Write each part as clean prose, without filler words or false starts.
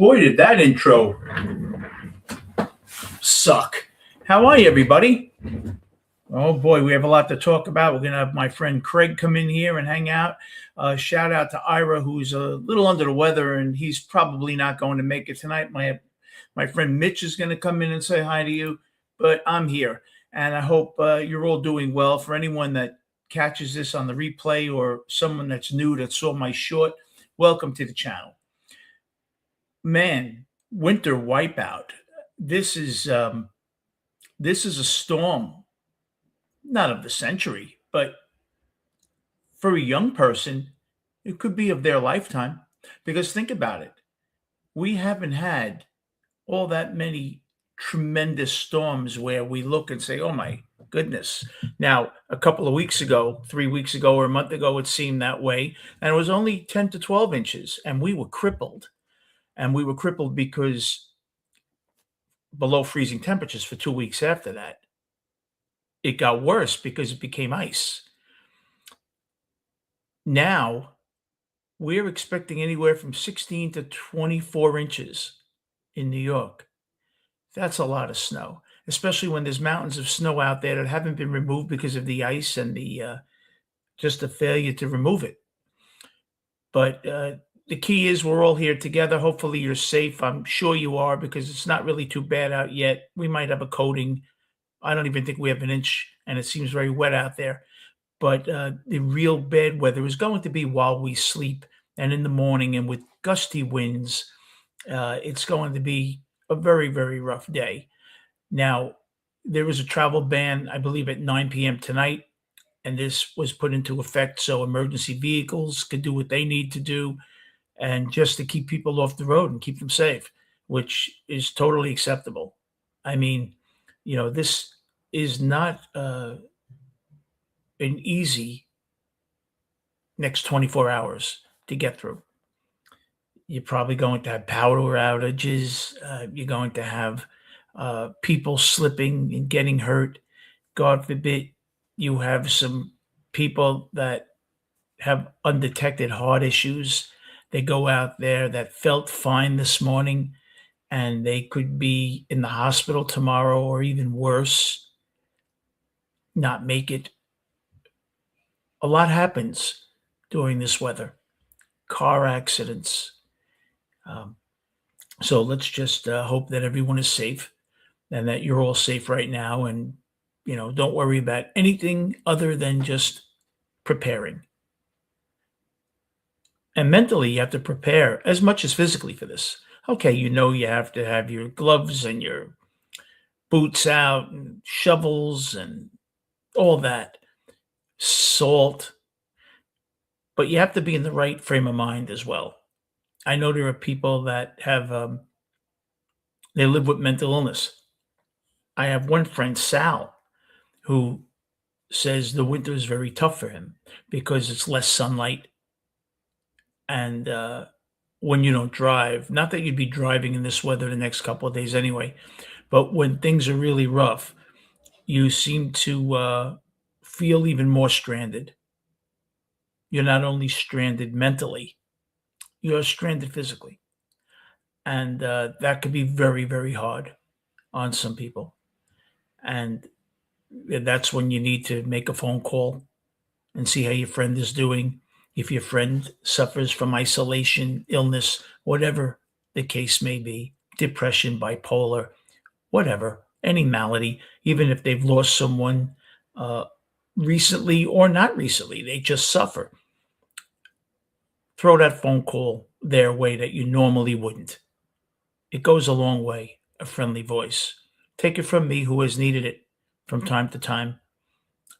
Boy, did that intro suck. How are you, everybody? Oh boy, we have a lot to talk about. We're going to have my friend Craig come in here and hang out. Shout out to Ira, who's a little under the weather, and he's probably not going to make it tonight. My friend Mitch is going to come in and say hi to you, but I'm here, and I hope you're all doing well. For anyone that catches this on the replay or someone that's new that saw my short, welcome to the channel. Man, winter wipeout. This is a storm, not of the century, but for a young person, it could be of their lifetime. Because think about it. We haven't had all that many tremendous storms where we look and say, oh my goodness. Now, a couple of weeks ago, 3 weeks ago, or a month ago, it seemed that way. And it was only 10 to 12 inches, and we were crippled. And we were crippled because below freezing temperatures for 2 weeks after that. It got worse because it became ice. Now, we're expecting anywhere from 16 to 24 inches in New York. That's a lot of snow, especially when there's mountains of snow out there that haven't been removed because of the ice and just the failure to remove it. But the key is we're all here together. Hopefully you're safe. I'm sure you are because it's not really too bad out yet. We might have a coating. I don't even think we have an inch, and it seems very wet out there. But the real bad weather is going to be while we sleep and in the morning, and with gusty winds, it's going to be a very, very rough day. Now, there is a travel ban, I believe, at 9 p.m. tonight, and this was put into effect so emergency vehicles could do what they need to do and just to keep people off the road and keep them safe, which is totally acceptable. I mean, this is not an easy next 24 hours to get through. You're probably going to have power outages. You're going to have people slipping and getting hurt. God forbid you have some people that have undetected heart issues. They go out there that felt fine this morning, and they could be in the hospital tomorrow or even worse, not make it. A lot happens during this weather, car accidents. So let's just hope that everyone is safe and that you're all safe right now. And, don't worry about anything other than just preparing. And mentally, you have to prepare as much as physically for this. Okay, you have to have your gloves and your boots out and shovels and all that, salt, but you have to be in the right frame of mind as well. I know there are people that have, they live with mental illness. I have one friend, Sal, who says the winter is very tough for him because it's less sunlight. And when you don't drive, not that you'd be driving in this weather the next couple of days anyway, but when things are really rough, you seem to feel even more stranded. You're not only stranded mentally, you're stranded physically. And that could be very, very hard on some people. And that's when you need to make a phone call and see how your friend is doing. If your friend suffers from isolation, illness, whatever the case may be, depression, bipolar, whatever, any malady, even if they've lost someone recently or not recently, they just suffer. Throw that phone call their way that you normally wouldn't. It goes a long way, a friendly voice. Take it from me, who has needed it from time to time.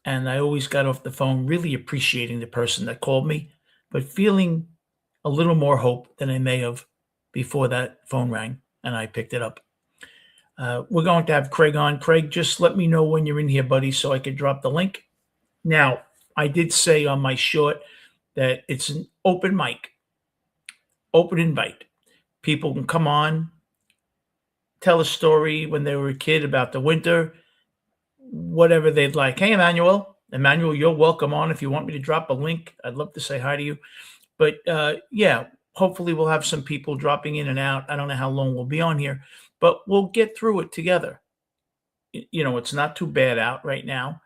And I always got off the phone really appreciating the person that called me, but feeling a little more hope than I may have before that phone rang and I picked it up. We're going to have Craig on. Craig, just let me know when you're in here, buddy, so I could drop the link. Now, I did say on my short that it's an open mic, open invite. People can come on, tell a story when they were a kid about the winter, whatever they'd like. Hey, Emmanuel, you're welcome on if you want me to drop a link. I'd love to say hi to you. But yeah, Hopefully, we'll have some people dropping in and out. I don't know how long we'll be on here, but we'll get through it together. It's not too bad out right now,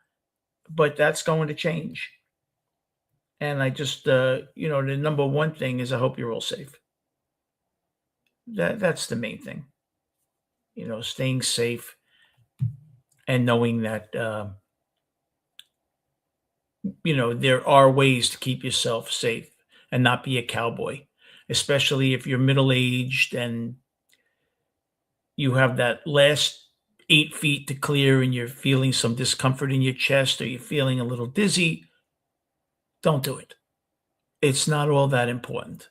but that's going to change. And I just, the number one thing is I hope you're all safe. That's the main thing. Staying safe and knowing that there are ways to keep yourself safe and not be a cowboy, especially if you're middle aged and you have that last 8 feet to clear and you're feeling some discomfort in your chest or you're feeling a little dizzy. Don't do it. It's not all that important.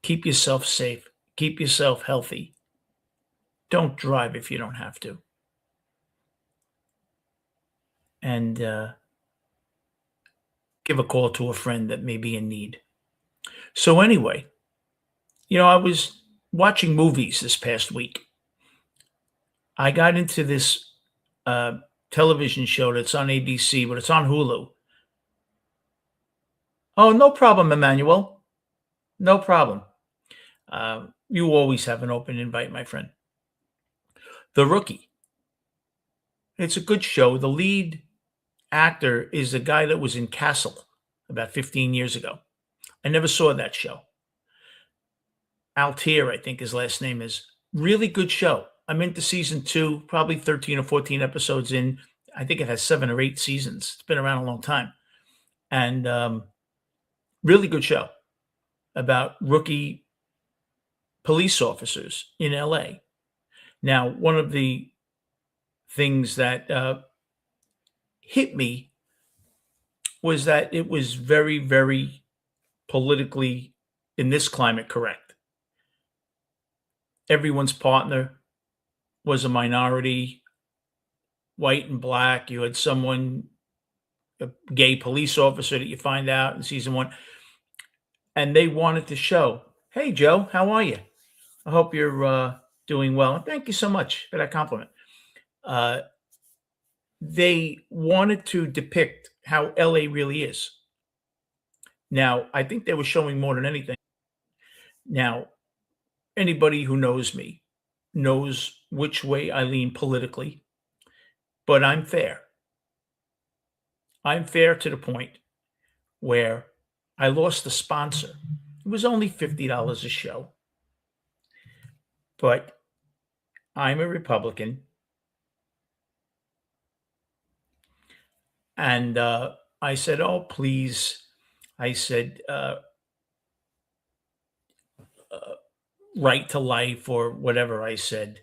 Keep yourself safe. Keep yourself healthy. Don't drive if you don't have to. And give a call to a friend that may be in need. So, anyway, I was watching movies this past week. I got into this uh, television show that's on ABC, but it's on Hulu. Oh, no problem, Emmanuel. No problem. You always have an open invite, my friend. The Rookie. It's a good show. The lead actor is the guy that was in Castle about 15 years ago. I never saw that show. Altier, I think his last name is. Really good show. I'm into season 2, probably 13 or 14 episodes in. I think it has 7 or 8 seasons. It's been around a long time. And really good show about rookie police officers in LA. Now, one of the things that hit me was that it was very, very politically, in this climate, correct. Everyone's partner was a minority, white and black. You had a gay police officer that you find out in season 1. And they wanted to show, hey, Joe, how are you? I hope you're doing well. And thank you so much for that compliment. They wanted to depict how LA really is. Now, I think they were showing more than anything. Now, anybody who knows me knows which way I lean politically, but I'm fair. I'm fair to the point where I lost a sponsor. It was only $50 a show, but I'm a Republican. And I said, oh, please. I said, right to life or whatever I said.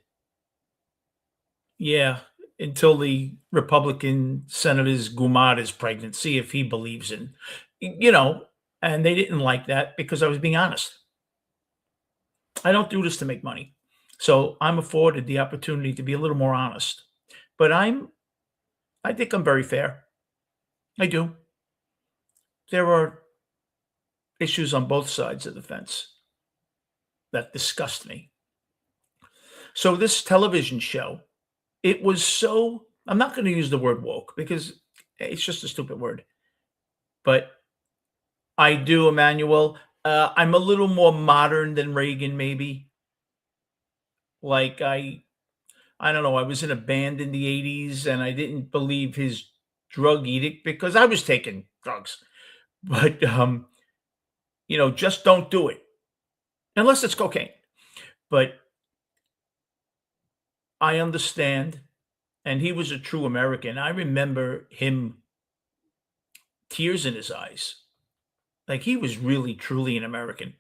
Yeah, until the Republican Senator's Gumad is pregnant, see if he believes in, you know, and they didn't like that because I was being honest. I don't do this to make money. So I'm afforded the opportunity to be a little more honest. But I think I'm very fair. I do. There are issues on both sides of the fence that disgust me. So this television show, it was so, I'm not going to use the word woke because it's just a stupid word. But I do, Emmanuel. I'm a little more modern than Reagan, maybe. Like I don't know. I was in a band in the '80s, and I didn't believe his drug edict because I was taking drugs. But just don't do it unless it's cocaine. But I understand, and he was a true American. I remember him, tears in his eyes, like he was really truly an American.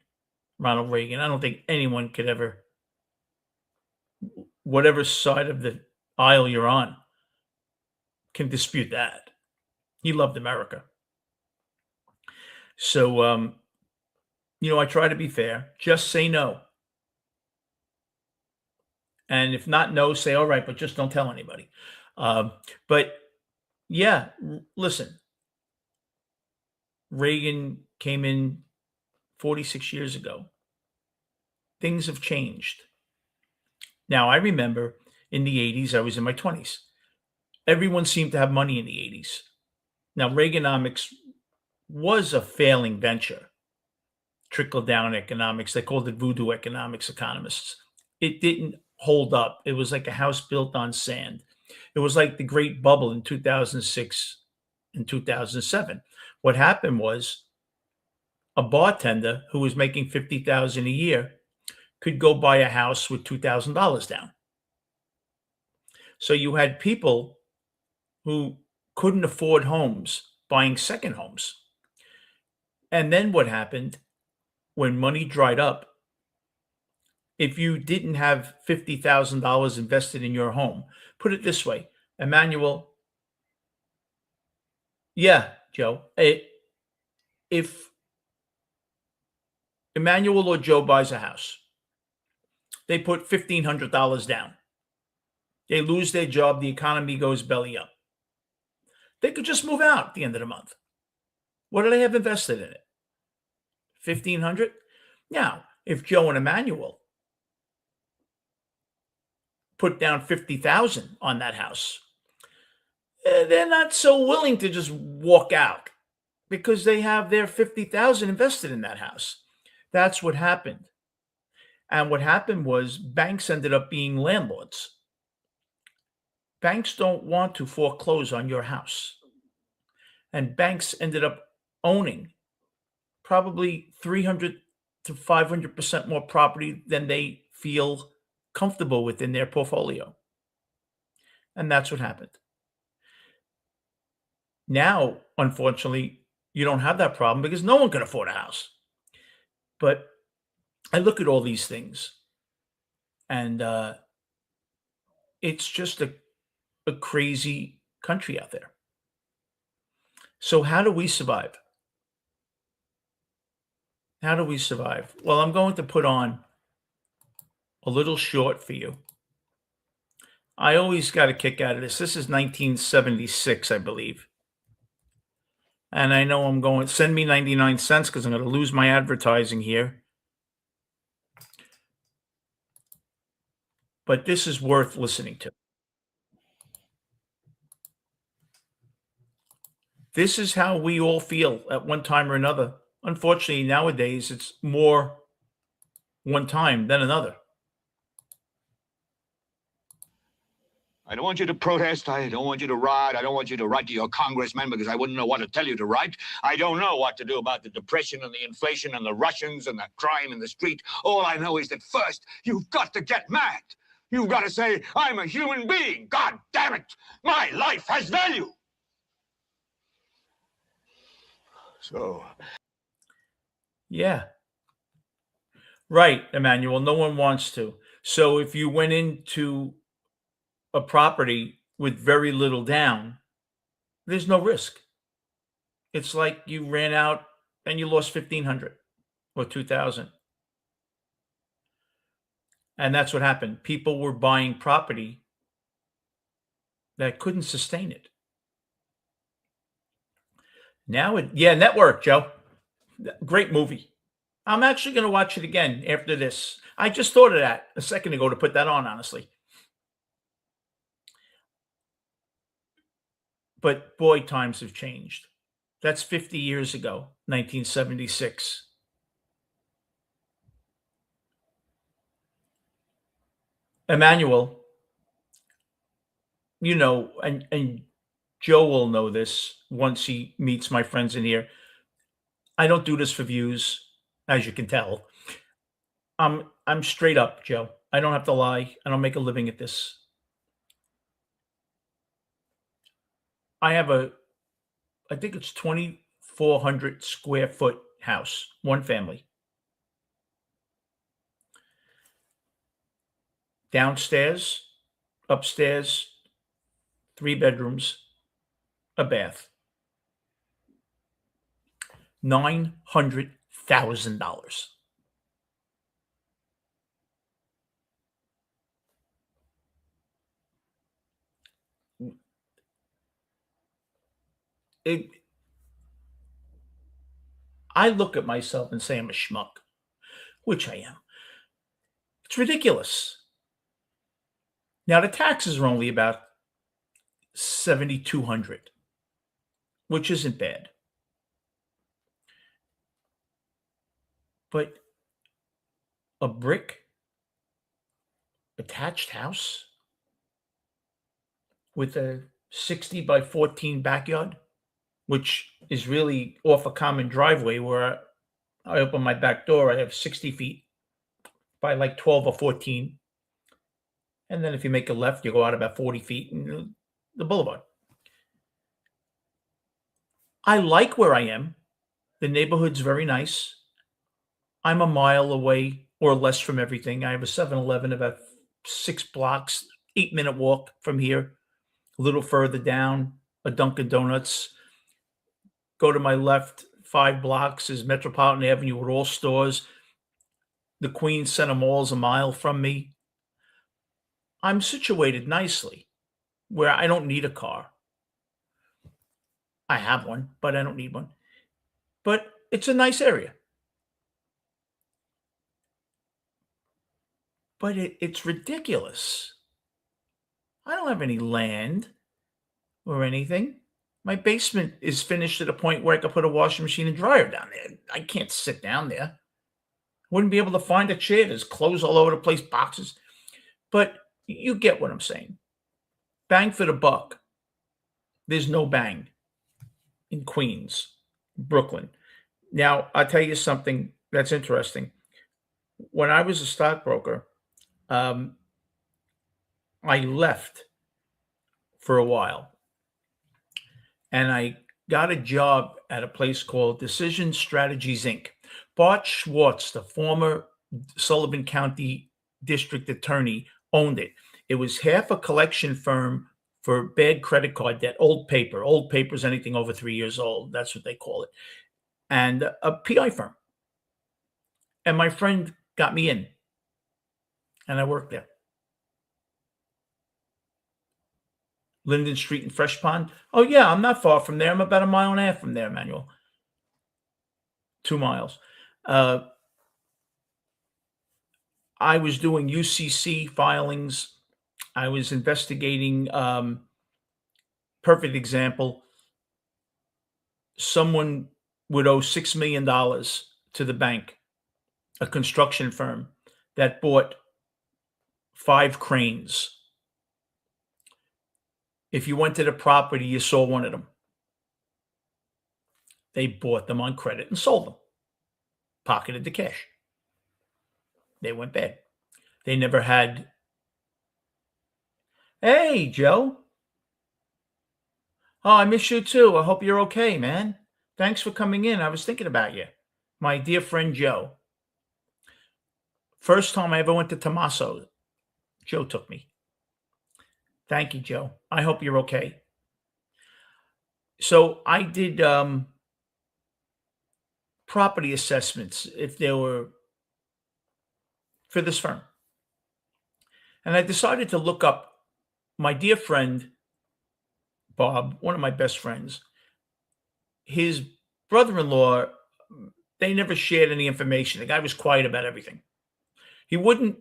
Ronald Reagan. I don't think anyone could ever, whatever side of the aisle you're on, can dispute that. He loved America. So, I try to be fair. Just say no. And if not no, say all right, but just don't tell anybody. But yeah, listen, Reagan came in 46 years ago. Things have changed. Now, I remember in the 80s, I was in my 20s. Everyone seemed to have money in the 80s. Now, Reaganomics was a failing venture. trickle down economics. They called it voodoo economics, economists. It didn't hold up. It was like a house built on sand. It was like the great bubble in 2006 and 2007. What happened was a bartender who was making 50,000 a year could go buy a house with $2,000 down. So you had people who couldn't afford homes buying second homes. And then what happened when money dried up? If you didn't have $50,000 invested in your home, put it this way, Emmanuel, yeah, Joe, if Emmanuel or Joe buys a house, they put $1,500 down. They lose their job, the economy goes belly up. They could just move out at the end of the month. What do they have invested in it? 1,500? Now, if Joe and Emmanuel put down 50,000 on that house, they're not so willing to just walk out because they have their 50,000 invested in that house. That's what happened. And what happened was banks ended up being landlords. Banks don't want to foreclose on your house. And banks ended up owning probably 300 to 500% more property than they feel comfortable with in their portfolio. And that's what happened. Now, unfortunately, you don't have that problem because no one can afford a house. But I look at all these things and it's just a crazy country out there. So, how do we survive? How do we survive? Well, I'm going to put on a little short for you. I always got a kick out of this. This is 1976, I believe. And I know I'm going, send me 99 cents because I'm going to lose my advertising here. But this is worth listening to. This is how we all feel at one time or another. Unfortunately, nowadays, it's more one time than another. I don't want you to protest. I don't want you to riot. I don't want you to write to your congressman because I wouldn't know what to tell you to write. I don't know what to do about the depression and the inflation and the Russians and the crime in the street. All I know is that first, you've got to get mad. You've got to say, I'm a human being. God damn it. My life has value. So. Yeah. Right, Emmanuel. No one wants to. So if you went into a property with very little down, there's no risk. It's like you ran out and you lost 1,500 or 2,000. And that's what happened. People were buying property that couldn't sustain it. Now Network, Joe. Great movie. I'm actually going to watch it again after this. I just thought of that a second ago to put that on, honestly. But boy, times have changed. That's 50 years ago, 1976. Emmanuel, and Joe will know this once he meets my friends in here. I don't do this for views, as you can tell. I'm straight up, Joe. I don't have to lie. I don't make a living at this. I have I think it's 2,400 square foot house, one family. Downstairs, upstairs, 3 bedrooms, a bath. $900,000. I look at myself and say I'm a schmuck, which I am. It's ridiculous. Now the taxes are only about $7,200, which isn't bad. But a brick attached house with a 60 by 14 backyard, which is really off a common driveway where I open my back door, I have 60 feet by like 12 or 14. And then if you make a left, you go out about 40 feet and the boulevard. I like where I am. The neighborhood's very nice. I'm a mile away or less from everything. I have a 7-Eleven about 6 blocks, 8-minute walk from here. A little further down, a Dunkin' Donuts. Go to my left, 5 blocks is Metropolitan Avenue with all stores. The Queens Center Mall is a mile from me. I'm situated nicely where I don't need a car. I have one, but I don't need one. But it's a nice area. But it's ridiculous. I don't have any land or anything. My basement is finished at a point where I could put a washing machine and dryer down there. I can't sit down there. Wouldn't be able to find a chair. There's clothes all over the place, boxes. But you get what I'm saying. Bang for the buck. There's no bang in Queens, Brooklyn. Now, I'll tell you something that's interesting. When I was a stockbroker, um, I left for a while and I got a job at a place called Decision Strategies Inc. Bart Schwartz, the former Sullivan County District Attorney, owned it. It was half a collection firm for bad credit card debt, old paper. Old paper is anything over 3 years old. That's what they call it. And a PI firm. And my friend got me in, and I worked there. Linden Street in Fresh Pond. Oh, yeah, I'm not far from there. I'm about a mile and a half from there, Emmanuel. 2 miles. I was doing UCC filings. I was investigating, perfect example. Someone would owe $6 million to the bank, a construction firm that bought 5 cranes. If you went to the property, you saw one of them. They bought them on credit and sold them, pocketed the cash. They went bad. They never had. Hey, Joe. Oh, I miss you too. I hope you're okay, man. Thanks for coming in. I was thinking about you. My dear friend Joe. First time I ever went to Tommaso, Joe took me. Thank you, Joe. I hope you're okay. So I did property assessments if they were for this firm. And I decided to look up my dear friend, Bob, one of my best friends. His brother-in-law, they never shared any information. The guy was quiet about everything. He wouldn't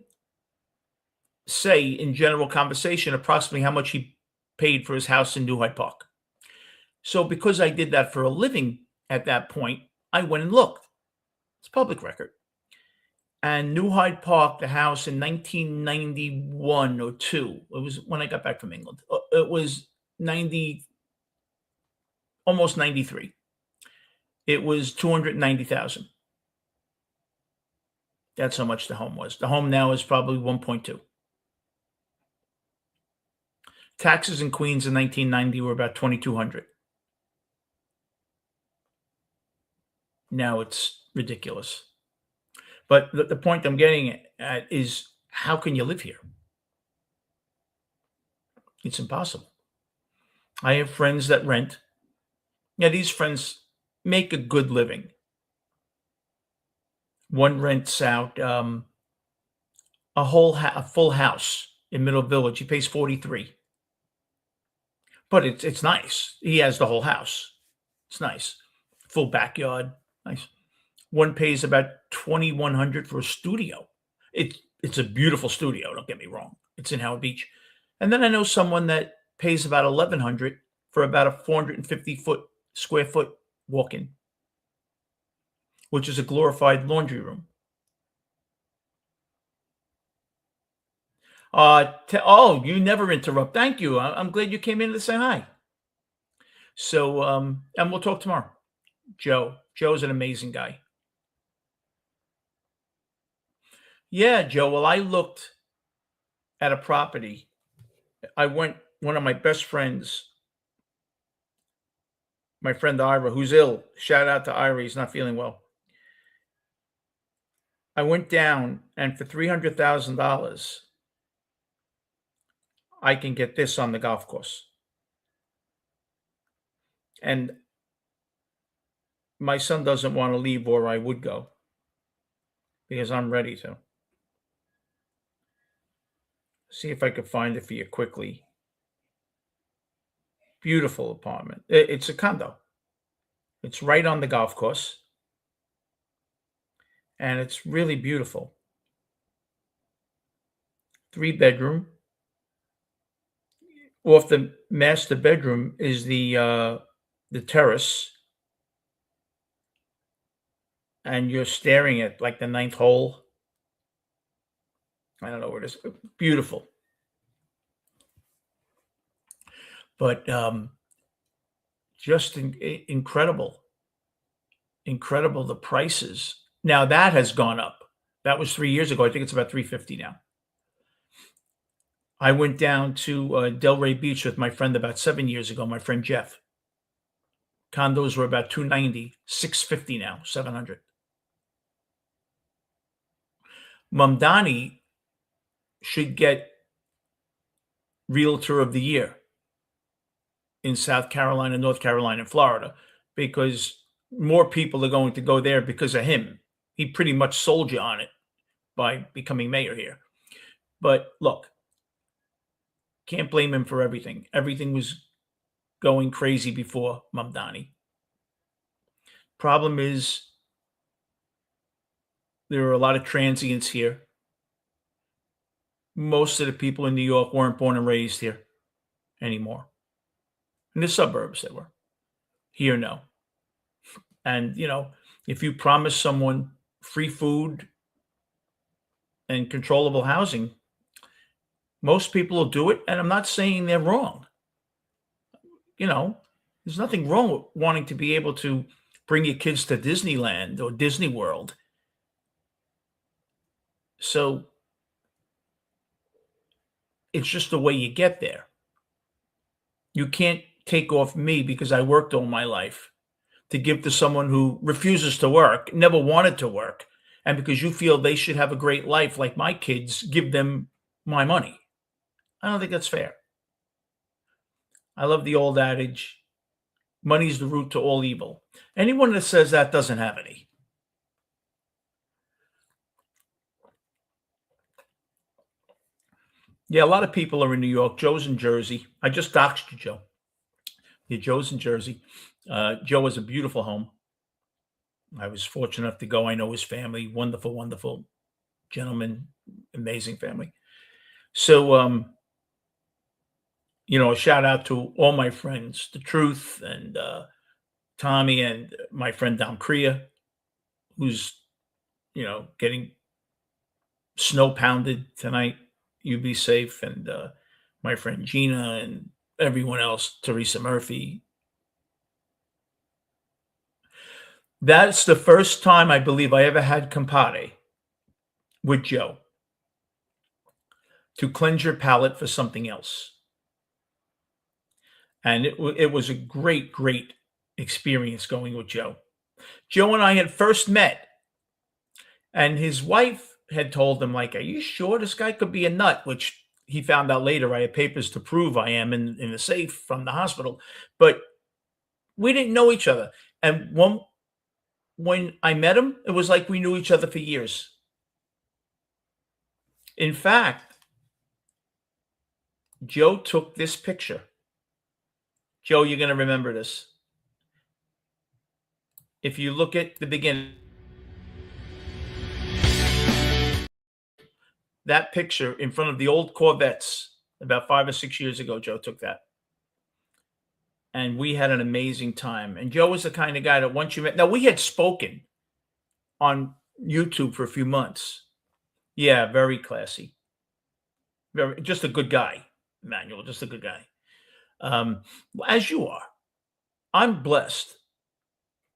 say in general conversation approximately how much he paid for his house in New Hyde Park. So because I did that for a living at that point, I went and looked. It's public record. And New Hyde Park, the house in 1991 or 2, it was when I got back from England. It was 90, almost 93. It was 290,000. That's how much the home was. The home now is probably 1.2. Taxes in Queens in 1990 were about 2,200. Now it's ridiculous. But the point I'm getting at is how can you live here? It's impossible. I have friends that rent. Yeah, these friends make a good living. One rents out a full house in Middle Village. He pays 43, but it's nice. He has the whole house. It's nice, full backyard, nice. One pays about 2,100 for a studio. It's a beautiful studio. Don't get me wrong. It's in Howard Beach, and then I know someone that pays about 1,100 for about a 450 square foot walk-in. which is a glorified laundry room. Oh, you never interrupt. Thank you. I'm glad you came in to say hi. So, and we'll talk tomorrow. Joe. Joe's an amazing guy. Yeah, Joe. Well, I looked at a property. I went, one of my best friends, my friend Ira, who's ill. Shout out to Ira. He's not feeling well. I went down, and for $300,000, I can get this on the golf course. And my son doesn't want to leave, or I would go because I'm ready to. See if I could find it for you quickly. Beautiful apartment. It's a condo. It's right on the golf course, and it's really beautiful. 3 bedroom. Off the master bedroom is the terrace, and you're staring at like the ninth hole. I don't know where it is. Beautiful, but just incredible, incredible. The prices now that has gone up. That was 3 years ago. I think it's about 350 now. I went down to Delray Beach with my friend about 7 years ago. My friend Jeff. Condos were about 290, 650 now, 700. Mamdani should get Realtor of the Year in South Carolina, North Carolina, and Florida, because more people are going to go there because of him. He pretty much sold you on it by becoming mayor here. But look, can't blame him for everything. Everything was going crazy before Mamdani. Problem is, there are a lot of transients here. Most of the people in New York weren't born and raised here anymore. In the suburbs, they were. Here, no. And, if you promise someone free food and controllable housing, most people will do it. And I'm not saying they're wrong. There's nothing wrong with wanting to be able to bring your kids to Disneyland or Disney World. So it's just the way you get there. You can't take off me because I worked all my life to give to someone who refuses to work, never wanted to work, and because you feel they should have a great life like my kids, give them my money. I don't think that's fair. I love the old adage, money's the root to all evil. Anyone that says that doesn't have any. Yeah, a lot of people are in New York. Joe's in Jersey. I just doxed you, Joe. Yeah, Joe's in Jersey. Joe has a beautiful home. I was fortunate enough to go. I know his family. Wonderful, wonderful gentleman. Amazing family. So, a shout out to all my friends, The Truth and Tommy and my friend Dom Crea, who's, getting snow pounded tonight. You be safe. And my friend Gina and everyone else, Teresa Murphy. That's the first time I believe I ever had campari with Joe to cleanse your palate for something else. And it was a great, great experience going with Joe. Joe and I had first met, and his wife had told him, like, are you sure this guy could be a nut? Which he found out later. I had papers to prove I am in the safe from the hospital. But we didn't know each other. And when I met him, it was like we knew each other for years. In fact, Joe took this picture. Joe, you're going to remember this. If you look at the beginning, that picture in front of the old Corvettes about 5 or 6 years ago, Joe took that. And we had an amazing time. And Joe was the kind of guy that once you met, now we had spoken on YouTube for a few months. Yeah, very classy. Very just a good guy, Manuel, just a good guy. Um, as you are. I'm blessed.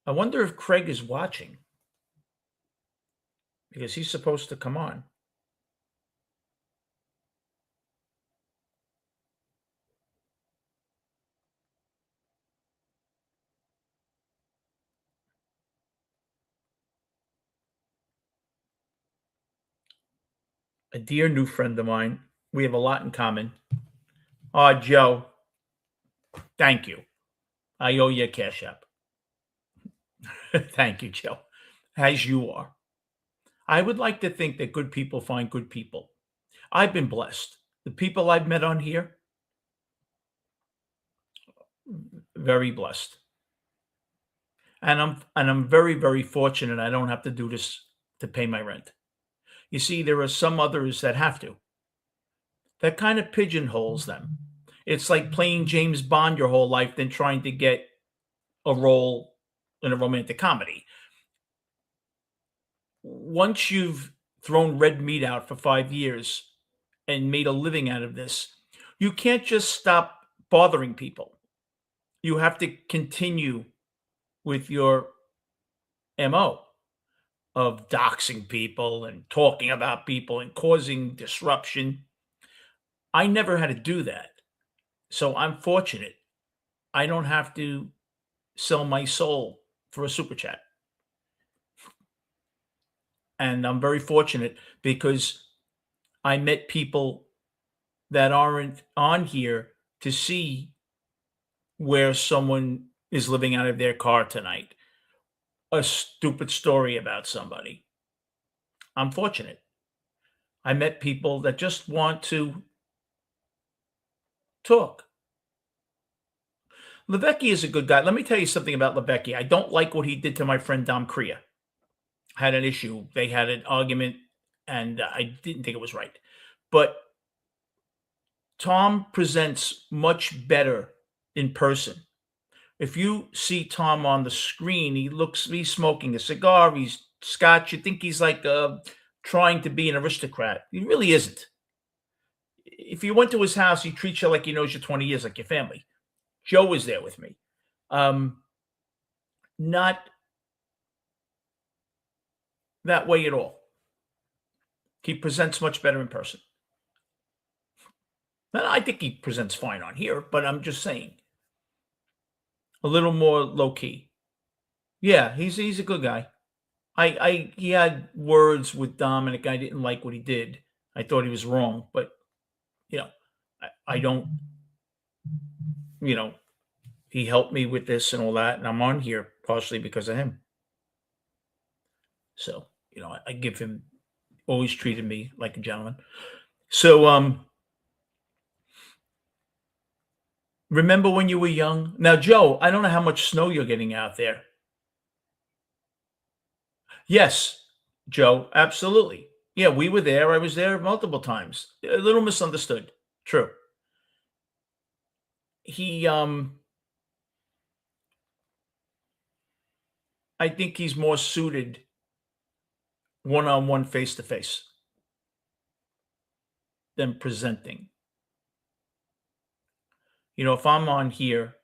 I wonder if Craig is watching because he's supposed to come on. A dear new friend of mine. We have a lot in common. Joe, thank you. I owe you a cash app. Thank you, Joe. As you are. I would like to think that good people find good people. I've been blessed. The people I've met on here, very blessed. And I'm very, very fortunate I don't have to do this to pay my rent. You see, there are some others that have to. That kind of pigeonholes them. It's like playing James Bond your whole life, then trying to get a role in a romantic comedy. Once you've thrown red meat out for 5 years and made a living out of this, you can't just stop bothering people. You have to continue with your MO of doxing people and talking about people and causing disruption. I never had to do that. So I'm fortunate. I don't have to sell my soul for a super chat. And I'm very fortunate because I met people that aren't on here to see where someone is living out of their car tonight, a stupid story about somebody. I'm fortunate. I met people that just want to talk. Levecki is a good guy. Let me tell you something about Levecki. I don't like what he did to my friend Dom Crea. Had an issue. They had an argument, and I didn't think it was right. But Tom presents much better in person. If you see Tom on the screen, he's smoking a cigar, he's scotch. You think he's like trying to be an aristocrat. He really isn't. If you went to his house, he treats you like he knows you 20 years, like your family. Joe was there with me. Not that way at all. He presents much better in person. And I think he presents fine on here, but I'm just saying. A little more low key. Yeah, he's a good guy. He had words with Dominic. I didn't like what he did. I thought he was wrong, but you know, I don't. You know, he helped me with this and all that, and I'm on here partially because of him. So I give him. Always treated me like a gentleman. So remember when you were young? Now, Joe, I don't know how much snow you're getting out there. Yes, Joe, absolutely. Yeah, we were there. I was there multiple times. A little misunderstood. True. He I think he's more suited one-on-one face to face than presenting. If I'm on here,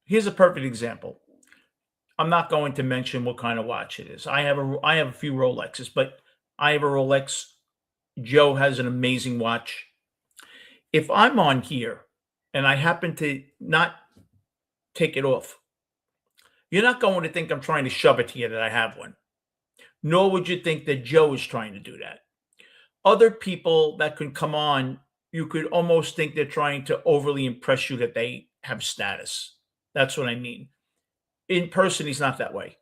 here's a perfect example. I'm not going to mention what kind of watch it is. I have a few Rolexes, but I have a Rolex. Joe has an amazing watch. If I'm on here and I happen to not take it off, you're not going to think I'm trying to shove it to you that I have one. Nor would you think that Joe is trying to do that. Other people that can come on, you could almost think they're trying to overly impress you that they have status. That's what I mean. In person, he's not that way,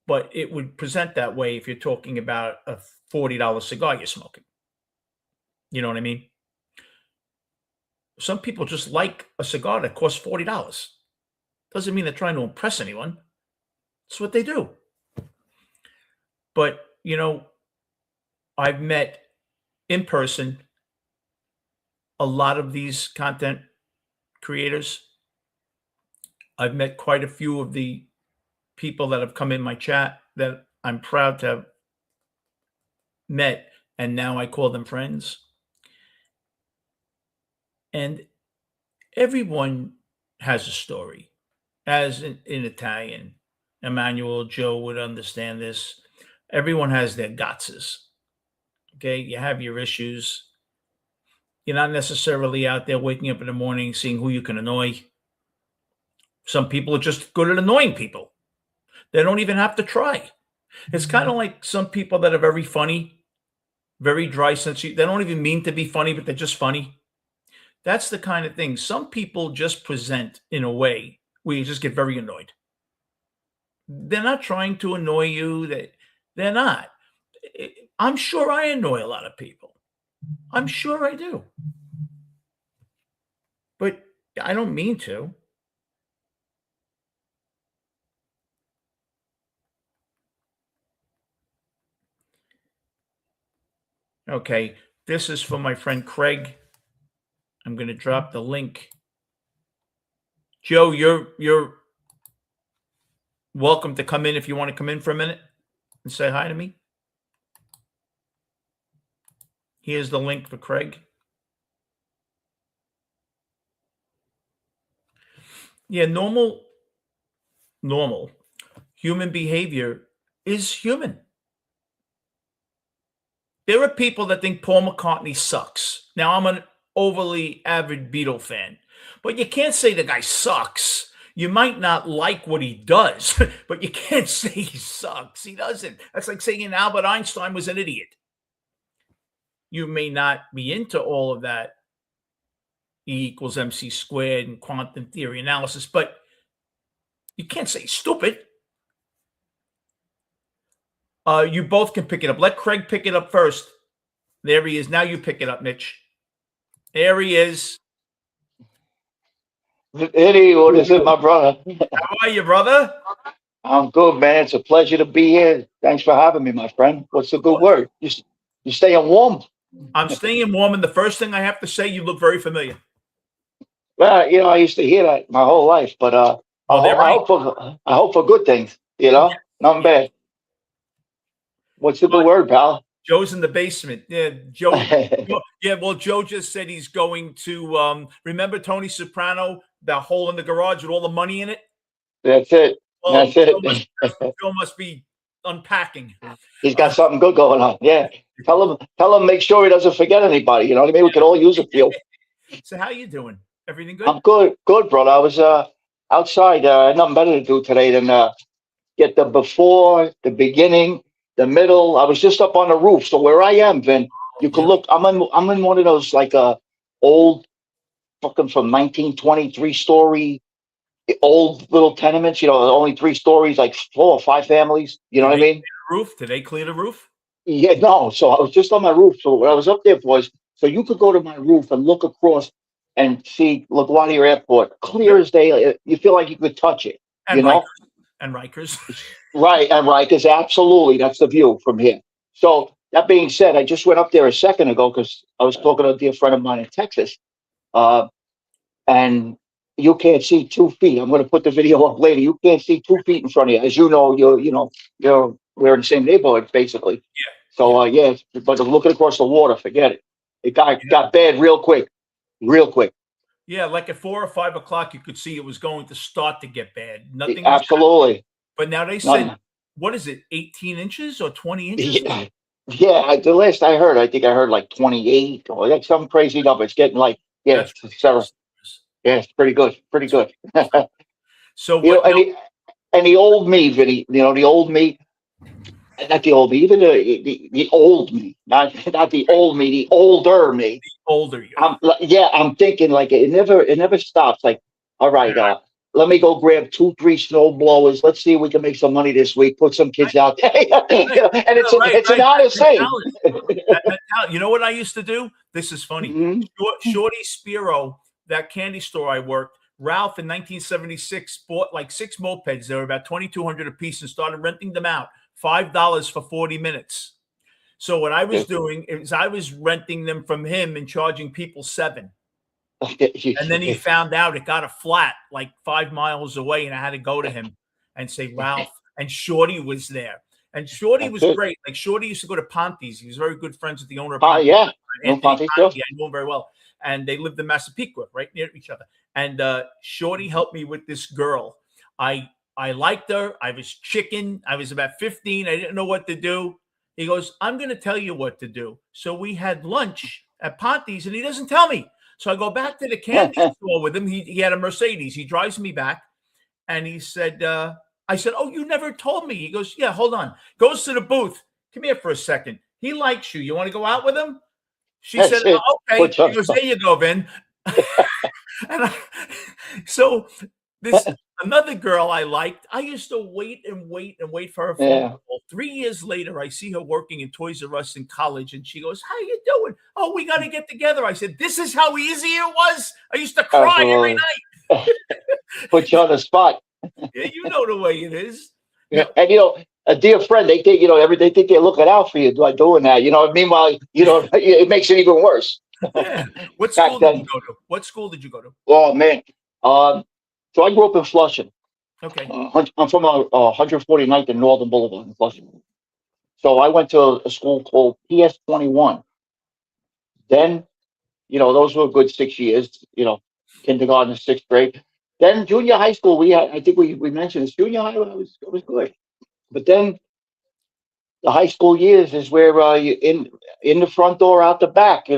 but it would present that way if you're talking about a $40 cigar you're smoking. You know what I mean? Some people just like a cigar that costs $40. Doesn't mean they're trying to impress anyone. It's what they do. But, I've met in person a lot of these content creators. I've met quite a few of the people that have come in my chat. that I'm proud to have met, and now I call them friends. And everyone has a story. As in Italian, Emmanuel Joe would understand this. Everyone has their gotses. Okay, you have your issues. You're not necessarily out there waking up in the morning seeing who you can annoy. Some people are just good at annoying people. They don't even have to try. It's kind of like some people that are very funny, very dry sense. They don't even mean to be funny, but they're just funny. That's the kind of thing. Some people just present in a way where you just get very annoyed. They're not trying to annoy you. They're not. I'm sure I annoy a lot of people. I'm sure I do. But I don't mean to. Okay, this is for my friend Craig. I'm going to drop the link. Joe, you're welcome to come in if you want to come in for a minute and say hi to me. Here's the link for Craig. Yeah, normal human behavior is human. There are people that think Paul McCartney sucks. Now, I'm an overly avid Beatle fan, but you can't say the guy sucks. You might not like what he does, but you can't say he sucks. He doesn't. That's like saying Albert Einstein was an idiot. You may not be into all of that E equals MC squared and quantum theory analysis, but you can't say he's stupid. You both can pick it up. Let Craig pick it up first. There he is. Now you pick it up, Mitch. There he is. Eddie, what is it, my brother? How are you, brother? I'm good, man. It's a pleasure to be here. Thanks for having me, my friend. What's the good word? You staying warm? I'm staying warm, and the first thing I have to say, you look very familiar. Well, I used to hear that my whole life, but Well, they're right. I hope for good things. Nothing bad. What's the good word, pal? Joe's in the basement. Yeah, Joe. Yeah, well, Joe just said he's going to remember Tony Soprano, the hole in the garage with all the money in it. That's it. Well, That's it. Joe must be unpacking. He's got something good going on. Yeah. Tell him, make sure he doesn't forget anybody. You know what I mean? We could all use a few. So, how you doing? Everything good? I'm good, brother. I was outside. Nothing better to do today than get the before, the beginning, the middle. I was just up on the roof. So where I am, Vin, you can look. I'm in one of those like old fucking from 1923 story old little tenements. Only 3 stories, like 4 or 5 families. You know what I mean? Roof? Did they clear the roof? Yeah, no. So I was just on my roof. So what I was up there was, so you could go to my roof and look across and see LaGuardia Airport, clear as day. You feel like you could touch it. And Rikers. And Rikers. Right, and Rikers, absolutely. That's the view from here. So that being said, I just went up there a second ago because I was talking to a dear friend of mine in Texas, and you can't see 2 feet. I'm going to put the video up later. You can't see 2 feet in front of you. As you know, we're in the same neighborhood basically. Yeah. So but looking across the water, forget it. It got bad real quick. Yeah, like at 4 or 5 o'clock, you could see it was going to start to get bad. Nothing. Absolutely. But now they said, what is it, 18 inches or 20 inches? Yeah. The last I heard, I think I heard like 28 or like some crazy number. It's getting like, it's pretty good. Pretty good. So and the old me, Vinny, the old me, not the old me, even the old me, not the old me, the older me. The older you. I'm thinking like it never stops. Like, all right, let me go grab 2, 3 snow blowers. Let's see if we can make some money this week. Put some kids out there, and it's an honest thing. You know what I used to do? This is funny. Mm-hmm. Shorty Spiro, that candy store I worked, Ralph in 1976 bought like 6 mopeds. They were about $2,200 a piece and started renting them out. $5 for 40 minutes. So what I was doing is I was renting them from him and charging people $7. And then he found out it got a flat like 5 miles away, and I had to go to him and say, Ralph. and Shorty was there. And Shorty That's was it. great. Like Shorty used to go to Ponte's. He was very good friends with the owner of Ponte's, Yeah. No Anthony Ponte Ponte. stuff. I know him very well. And they lived in Massapequa, right near each other. And Shorty helped me with this girl. I liked her. I was chicken. I was about 15. I didn't know what to do. He goes, I'm going to tell you what to do. So we had lunch at Ponte's, and he doesn't tell me. So I go back to the candy store with him. He had a Mercedes. He drives me back, and he said, I said, oh, you never told me. He goes, yeah, hold on. Goes to the booth. Come here for a second. He likes you. You want to go out with him? She That's said, it. oh, okay. What's up? He goes, there you go, Vin. So this another girl I liked. I used to wait and wait and wait for her phone Yeah. call. 3 years later, I see her working in Toys R Us in college, and she goes, "How you doing? Oh, we got to get together." I said, "This is how easy it was." I used to cry every Absolutely. night. Put you on the spot. Yeah, you know the way it is. Yeah. No, And a dear friend, they think, they think they're looking out for you by doing that. Meanwhile, it makes it even worse. yeah. What Back school did you then, go to? What school did you go to? oh man. So I grew up in Flushing. Okay. I'm from 149th and Northern Boulevard in Flushing. So I went to a school called PS 21. Then, those were a good 6 years, kindergarten to sixth grade. Then junior high school, I think we mentioned this. Junior high was good. But then the high school years is where you in the front door, out the back.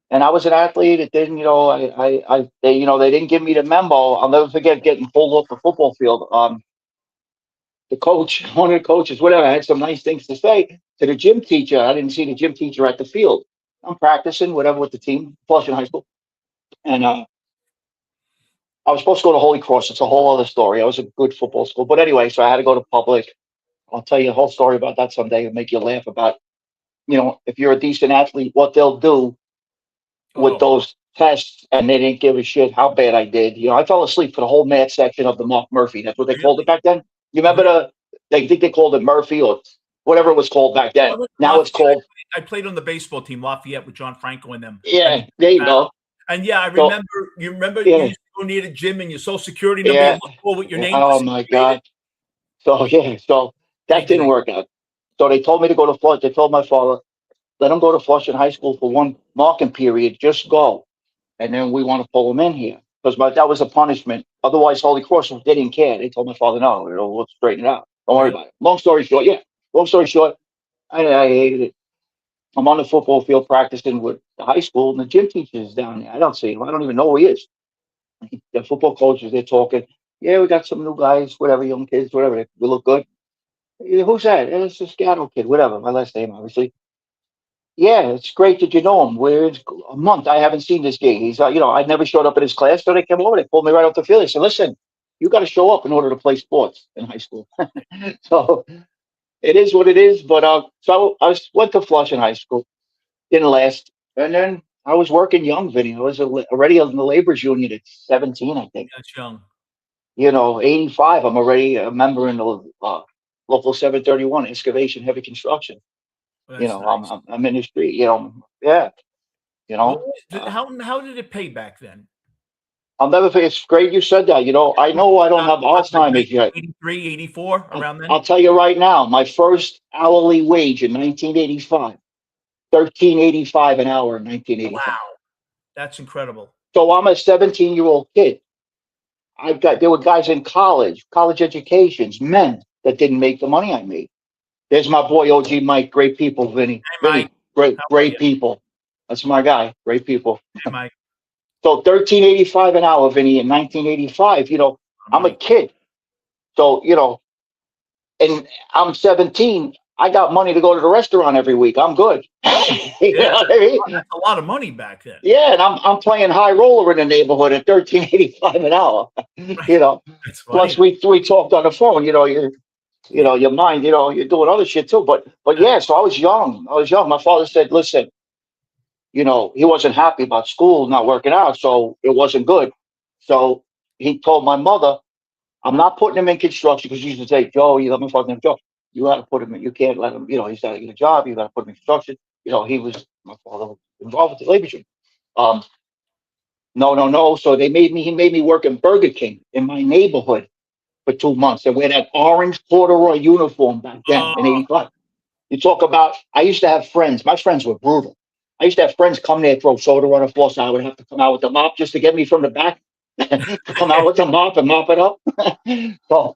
And I was an athlete. It didn't, they didn't give me the memo. I'll never forget getting pulled off the football field. The coach, one of the coaches, whatever, had some nice things to say to the gym teacher. I didn't see the gym teacher at the field. I'm practicing, whatever, with the team, Flushing High School. And I was supposed to go to Holy Cross. It's a whole other story. I was a good football school. But anyway, so I had to go to public. I'll tell you a whole story about that someday and make you laugh about, if you're a decent athlete, what they'll do with Oh, those tests, and they didn't give a shit how bad I did. I fell asleep for the whole math section of the Mark Murphy. That's what they called it really? back then. You remember they think they called it Murphy or whatever it was called back then. Oh, Now it's Lafayette. called, I played on the baseball team, Lafayette, with John Franco and them. And yeah, there you go. And yeah, I So, remember. You remember you yeah, used to go near the gym and your social security number you yeah. look for with your Yeah. name Oh was my created. God. So, yeah, so that Big didn't league. work out. So they told me to go to Flush. They told my father, let him go to Flushing High School for one marking period. Just go. And then we want to pull him in here because that was a punishment. Otherwise, Holy Cross, they didn't care. They told my father, no, we'll straighten it out. Don't worry Really? about it. Long story short, yeah. Long story short, I hated it. I'm on the football field practicing with the high school, and the gym teacher is down there. I don't see him. I don't even know who he is. The football coaches, they're talking. Yeah, we got some new guys, whatever, young kids, whatever. We look good. Yeah, who's that? It's a Scatto kid, whatever. My last name, obviously. Yeah, it's great that you know him. We're a month. I haven't seen this kid. He's, I never showed up at his class, so they came over. They pulled me right off the field. They said, "Listen, you got to show up in order to play sports in high school." So it is what it is. But so went to Flushing High School. Didn't last, and then I was working young, Vinny. I was already in the labor's union at 17, I think. That's young. 85. I'm already a member in the local 731 excavation, heavy construction. That's I'm, nice. I'm in the street. Yeah. You What know. was how did it pay back then? I'll never forget. It's great you said that. I know I don't have Like Alzheimer's yet. 1983, 84, around then? I'll tell you right now, my first hourly wage in 1985, 13.85 an hour in 1985. Wow. That's incredible. So I'm a 17-year-old kid. There were guys in college educations, men that didn't make the money I made. There's my boy OG Mike. Great people, Vinny. Hey, Vinny, Mike. great, How are great you? people. That's my guy. Great people. Hey, Mike. So 13.85 an hour, Vinny, in 1985. I'm a Money. kid. So and I'm 17. I got money to go to the restaurant every week. I'm good. You Yeah, know what I mean? that's a lot of money back then. Yeah, and I'm playing high roller in the neighborhood at 13.85 an hour. Right. That's Plus funny. we talked on the phone. Yeah. Your mind. You're doing other shit too. But yeah, so I was young. My father said, listen, he wasn't happy about school not working out, so it wasn't good. So he told my mother, I'm not putting him in construction because he used to say, Joe, you let me fucking Joe. You got to put him in. You can't let him. He's got to get a job. You got to put him in construction. My father was involved with the labor union. Um, no, no, no. So he made me work in Burger King in my neighborhood for 2 months and wear that orange corduroy uniform back then in Oh, '85. You talk about, I used to have friends. My friends were brutal. I used to have friends come there, throw soda on the floor, so I would have to come out with the mop just to get me from the back. Come out with the mop and mop it up. So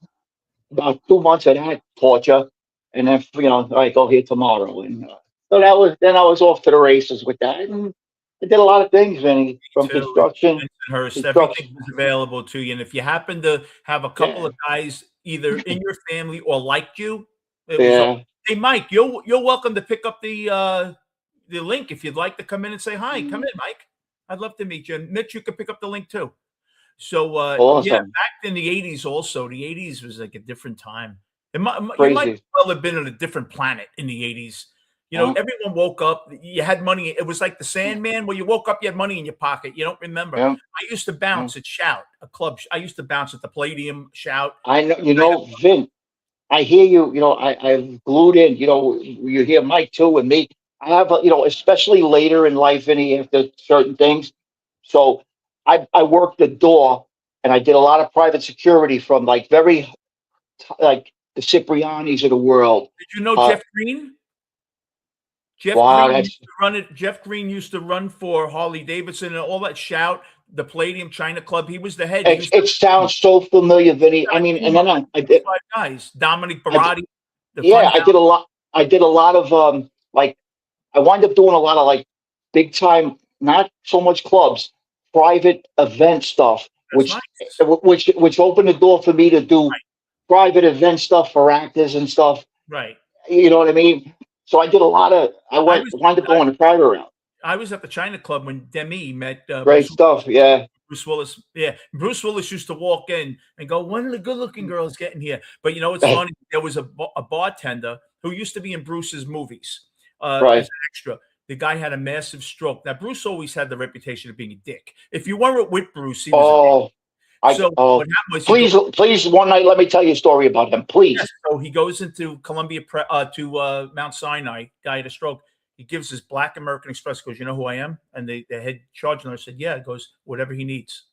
about 2 months of that torture, and then all right, go here tomorrow, and so yeah, then I was off to the races with that, and I did a lot of things, Vinny, from too. construction, Bensonhurst, everything construction. was available to you, and if you happen to have a couple Yeah, of guys either in your family or liked you, it was, yeah. "Hey, Mike, you're welcome to pick up the link if you'd like to come in and say hi. Come in, Mike. I'd love to meet you. And Mitch, you could pick up the link too." So, yeah, Awesome, back in the '80s also, the '80s was like a different time. You might crazy. well have been on a different planet in the '80s. Huh? Everyone woke up, you had money. It was like the Sandman where you woke up, you had money in your pocket. You don't remember. Yeah, I used to yeah. bounce at Shout, a club. I used to bounce at the Palladium, Shout. I know, Vin. I hear you. I've glued in. You hear Mike too, and me. I have, especially later in life, Vinny, after certain things. So I worked the door, and I did a lot of private security from like like the Ciprianis of the world. Did you know Uh, Jeff Green? Jeff wow, Green used that's to run it. Jeff Green used to run for Harley Davidson and all that. Shout, the Palladium China Club. He was the head. He used to it sounds so familiar, Vinny. I like mean, and four, then I four or did, five guys. Dominic I did, Barati, the yeah, Fun I did a lot. I did a lot of like I wind up doing a lot of like big time, not so much clubs, private event stuff, That's nice. which opened the door for me to do private event stuff for actors and stuff. Right. You know what I mean? So I did a lot of. I I went was wind up going the private route. I was at the China Club when Demi met Great stuff. Yeah. Bruce Willis. Yeah, Bruce Willis used to walk in and go, "When are the good-looking girls getting here?" But it's funny. There was a bartender who used to be in Bruce's movies as Right. an extra. The guy had a massive stroke. Now Bruce always had the reputation of being a dick. If you weren't with Bruce, he was a dick. Oh, So what oh, happened was please, one night, let me tell you a story about him, yes, please. so he goes into to Mount Sinai. Guy had a stroke. He gives his Black American Express. Goes, "You know who I am?" And the head charge nurse said, "Yeah." It goes, "Whatever he needs."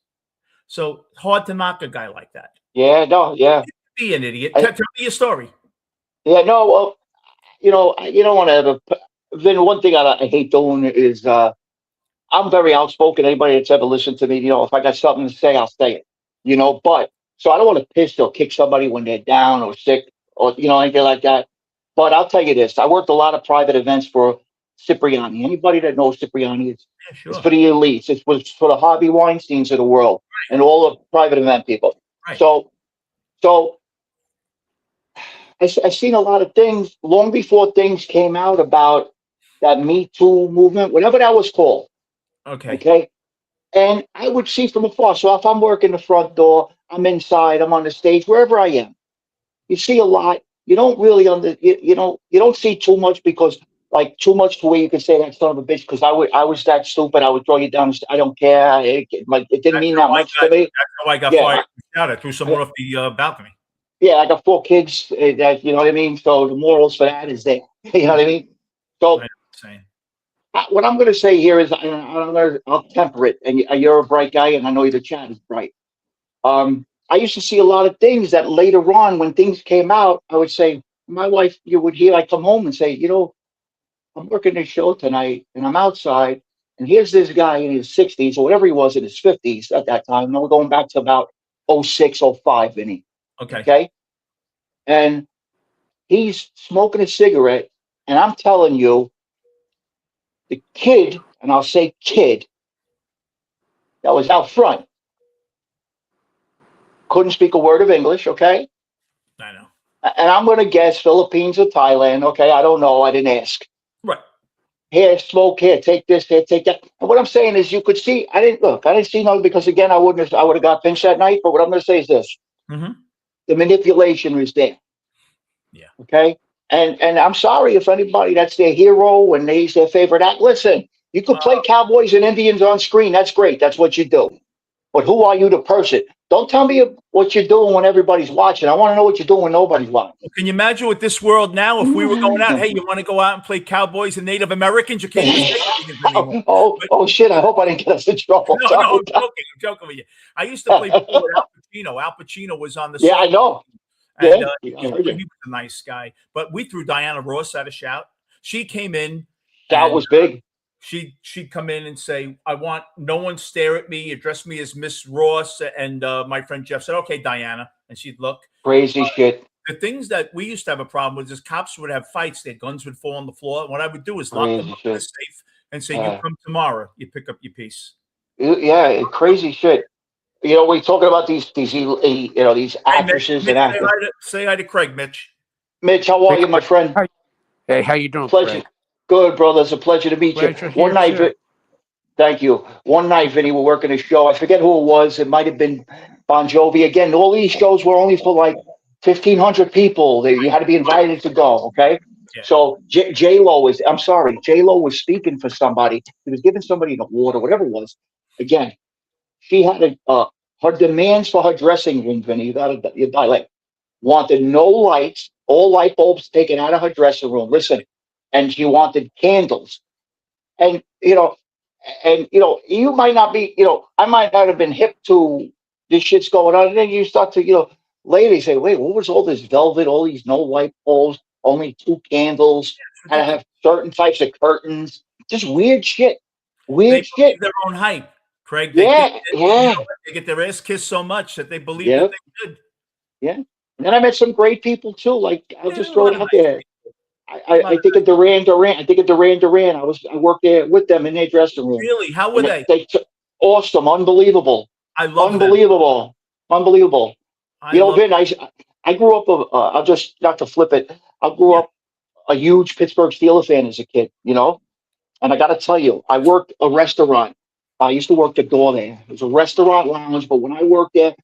So hard to knock a guy like that. Yeah, no, yeah, Be an idiot. I, Tell me your story. yeah, no. Well, you don't want to ever. Then one thing I hate doing is I'm very outspoken. Anybody that's ever listened to me, if I got something to say, I'll say it. But so I don't want to piss or kick somebody when they're down or sick or anything like that. But I'll tell you this: I worked a lot of private events for Cipriani. Anybody that knows Cipriani, Yeah, it's sure. for the elites. It was for the Harvey Weinsteins of the world and all the private event people. Right. So I seen a lot of things long before things came out about that Me Too movement, whatever that was called. Okay. Okay. And I would see from afar. So if I'm working the front door, I'm inside, I'm on the stage, wherever I am, you see a lot. You don't really you don't see too much because like too much to where you can say that son of a bitch because I was that stupid. I would throw you down. I don't care. It didn't mean that much to me. That's how I got Yeah, fired. I threw someone off the balcony. yeah. I got 4 kids. That you know what I mean. So the morals for that is there. You know what I mean. I know So what you're saying. what I'm going to say here is I'll temper it. And you're a bright guy, and I know the chat is bright. I used to see a lot of things that later on, when things came out, I would say, my wife, you would hear, I come home and say, I'm working this show tonight and I'm outside, and here's this guy in his 60s or whatever he was in his 50s at that time. No, we're going back to about '06, '05, Vinny. Okay. Okay. And he's smoking a cigarette, and I'm telling you, the kid, and I'll say kid, that was out front, couldn't speak a word of English, okay? I know. And I'm going to guess Philippines or Thailand. Okay, I don't know. I didn't ask. Right. Here, smoke. Here, take this. Here, take that. And what I'm saying is, you could see. I didn't look. I didn't see nothing because again, I wouldn't. I would have got pinched that night. But what I'm going to say is this: Mm-hmm. the manipulation was there. Yeah. Okay. And I'm sorry if anybody that's their hero and he's their favorite act. Listen, you could play cowboys and Indians on screen. That's great. That's what you do. But who are you, the person? Don't tell me what you're doing when everybody's watching. I want to know what you're doing when nobody's watching. Can you imagine with this world now, if we were going out, hey, you want to go out and play Cowboys and Native Americans? You can't even say Indians anymore. Oh shit! I hope I didn't get us in trouble. No, I'm joking. I'm joking with you. I used to play ball with Al Pacino. Al Pacino was on the Yeah, I know. and Yeah, he was a nice guy. But we threw Diana Ross out of Shout. She came in. Shout was big. She'd come in and say, I want no one stare at me, address me as Miss Ross. And my friend Jeff said, okay, Diana. And she'd look. Crazy shit. The things that we used to have a problem with is cops would have fights, their guns would fall on the floor. And what I would do is lock them up in the safe and say, you come tomorrow, you pick up your piece. Yeah, crazy shit. You know, we're talking about these actresses Mitch, and actors. Say hi to Craig, Mitch. Mitch, how are you, my friend? Hey, how you doing, Pleasure. Craig? Good, brother. It's a pleasure to meet you. One night, thank you. One night, Vinny, we're working a show. I forget who it was. It might have been Bon Jovi. Again, all these shows were only for like 1,500 people. You had to be invited to go, okay? Yeah. So J-Lo was speaking for somebody. He was giving somebody an award or whatever it was. Again, she had her demands for her dressing room, Vinny, you dialect, wanted no lights, all light bulbs taken out of her dressing room. Listen, and she wanted candles. And, you might not be, I might not have been hip to this shit's going on. And then you start to, ladies say, wait, what was all this velvet, all these no light bulbs, only 2 candles, had to have certain types of curtains, just weird shit. Weird shit. Their own hype, Craig. They get their ass kissed so much that they believe that they could. Yeah. And then I met some great people too. Like, I'll just throw it out there. I think of Duran Duran. I worked there with them in their dressing room. Really? How were they? Awesome, unbelievable. I love unbelievable, them. Unbelievable. Vin, I grew up. I'll just not to flip it. I grew up a huge Pittsburgh Steelers fan as a kid. And I got to tell you, I worked a restaurant. I used to work the door there. It was a restaurant lounge, but when I worked there,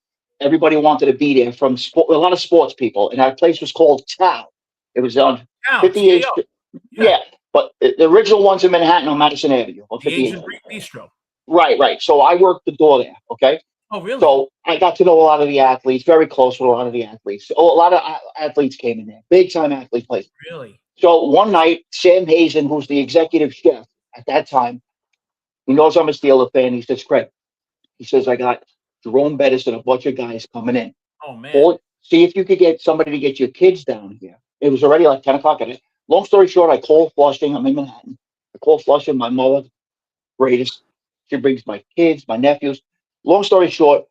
everybody wanted to be there from a lot of sports people. And that place was called Tao. It was on 58th Street. Yeah, but the original one's in Manhattan on Madison Avenue. On the Asian Bistro. Right. So I worked the door there, okay? Oh, really? So I got to know a lot of the athletes, very close with a lot of the athletes. A lot of athletes came in there, big-time athlete places. Really? So one night, Sam Hazen, who's the executive chef at that time, he knows I'm a Steeler fan. He says, Craig, he says, I got Jerome Bettis and a bunch of guys coming in. Oh, man. See if you could get somebody to get your kids down here. It was already like 10 o'clock at night. Long story short, I call Flushing. I'm in Manhattan. I call Flushing, my mother, greatest. She brings my kids, my nephews. Long story short,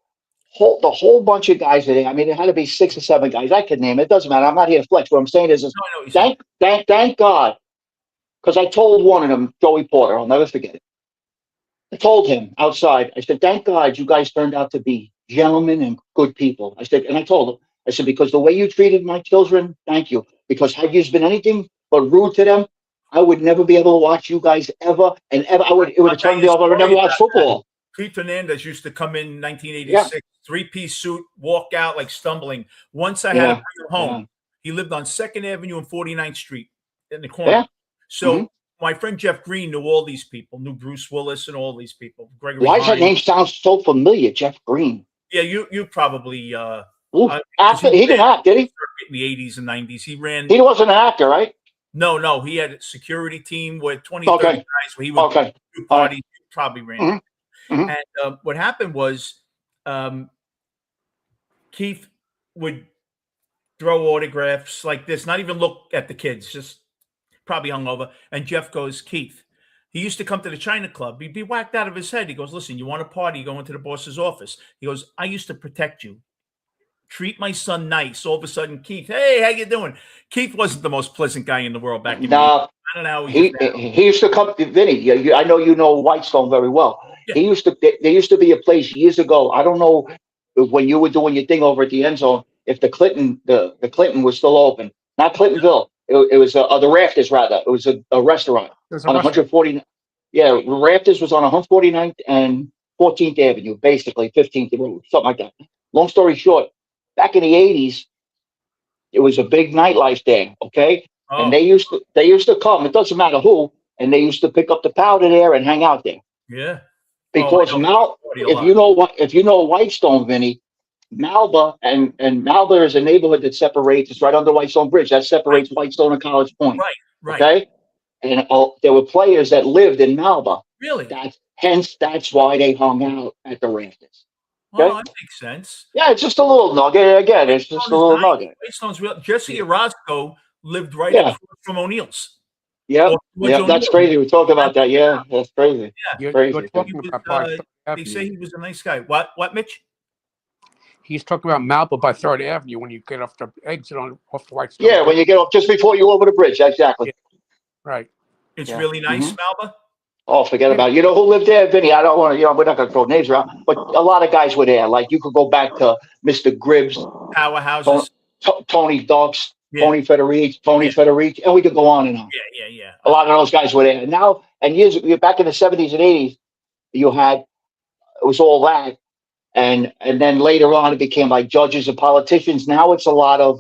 the whole bunch of guys are there. I mean, it had to be 6 or 7 guys. I could name it. It doesn't matter. I'm not here to flex. What I'm saying is thank God. Because I told one of them, Joey Porter, I'll never forget it. I told him outside, I said, thank God you guys turned out to be gentlemen and good people. I said, and I told him, I said, because the way you treated my children, thank you. Because had you been anything but rude to them, I would never be able to watch you guys ever and ever. It would have turned me off. I would never watch football. Pete Fernandez used to come in 1986, 3-piece suit, walk out like stumbling. Once I had to bring him home. He lived on 2nd Avenue and 49th Street in the corner. Yeah. So my friend Jeff Green knew all these people, knew Bruce Willis and all these people. Gregory Why does that name sound so familiar, Jeff Green? Yeah, you probably he didn't act, did he? In the 80s and 90s. He wasn't an actor, right? No. He had a security team with 20, 30 guys where he would do parties. He probably ran. And what happened was Keith would throw autographs like this, not even look at the kids, just probably hungover. And Jeff goes, Keith, he used to come to the China Club. He'd be whacked out of his head. He goes, listen, you want a party, you go into the boss's office. He goes, I used to protect you. Treat my son nice. All of a sudden, Keith, hey, how you doing? Keith wasn't the most pleasant guy in the world back in the I don't know how he used to come to Vinny. I know you know Whitestone very well. Yeah. There used to be a place years ago. I don't know when you were doing your thing over at the end zone, if the Clinton was still open. Not Clintonville. It was the Rafters, rather. It was a restaurant on 140. Yeah, Rafters was on 149th and 14th Avenue, basically 15th Road, something like that. Long story short, back in the 80s, it was a big nightlife there, okay? Oh. And they used to come, it doesn't matter who, and they used to pick up the powder there and hang out there. Yeah. Because now, if you know Whitestone, Vinny, Malba and Malba is a neighborhood that separates. It's right under Whitestone Bridge. That Right, separates Whitestone and College Point. right, right. Okay, and there were players that lived in Malba. Really? That's why they hung out at the rafters. Well, Okay, that makes sense. yeah, it's just a little nugget. Again, it's just Whitestone a is little nice. nugget. Whitestone's real. Jesse Yeah, Orozco lived right yeah, across from O'Neill's. yep, Or George yep. That's O'Neill. crazy. We talk about that. Yeah, that's crazy. Yeah. You're Crazy. He talking was, about by Third they say Avenue. he was a nice guy. What, Mitch? He's talking about Malpa by Third Avenue when you get off the exit on off the Whitestone Yeah, when Bridge. you get off just before you over the bridge. Exactly. Yeah, right. It's Yeah. really nice, Mhm. Malba. Oh, forget Yeah. about it. You know who lived there, Vinny? I don't want to. We're not going to throw names around, but a lot of guys were there. Like you could go back to Mr. Gribbs, Powerhouses. Tony Ducks, Yeah, Tony yeah, Federici, and we could go on and on. yeah. A lot of those guys were there. And now, and years back in the 70s and 80s, you had it was all that, and then later on, it became like judges and politicians. Now it's a lot of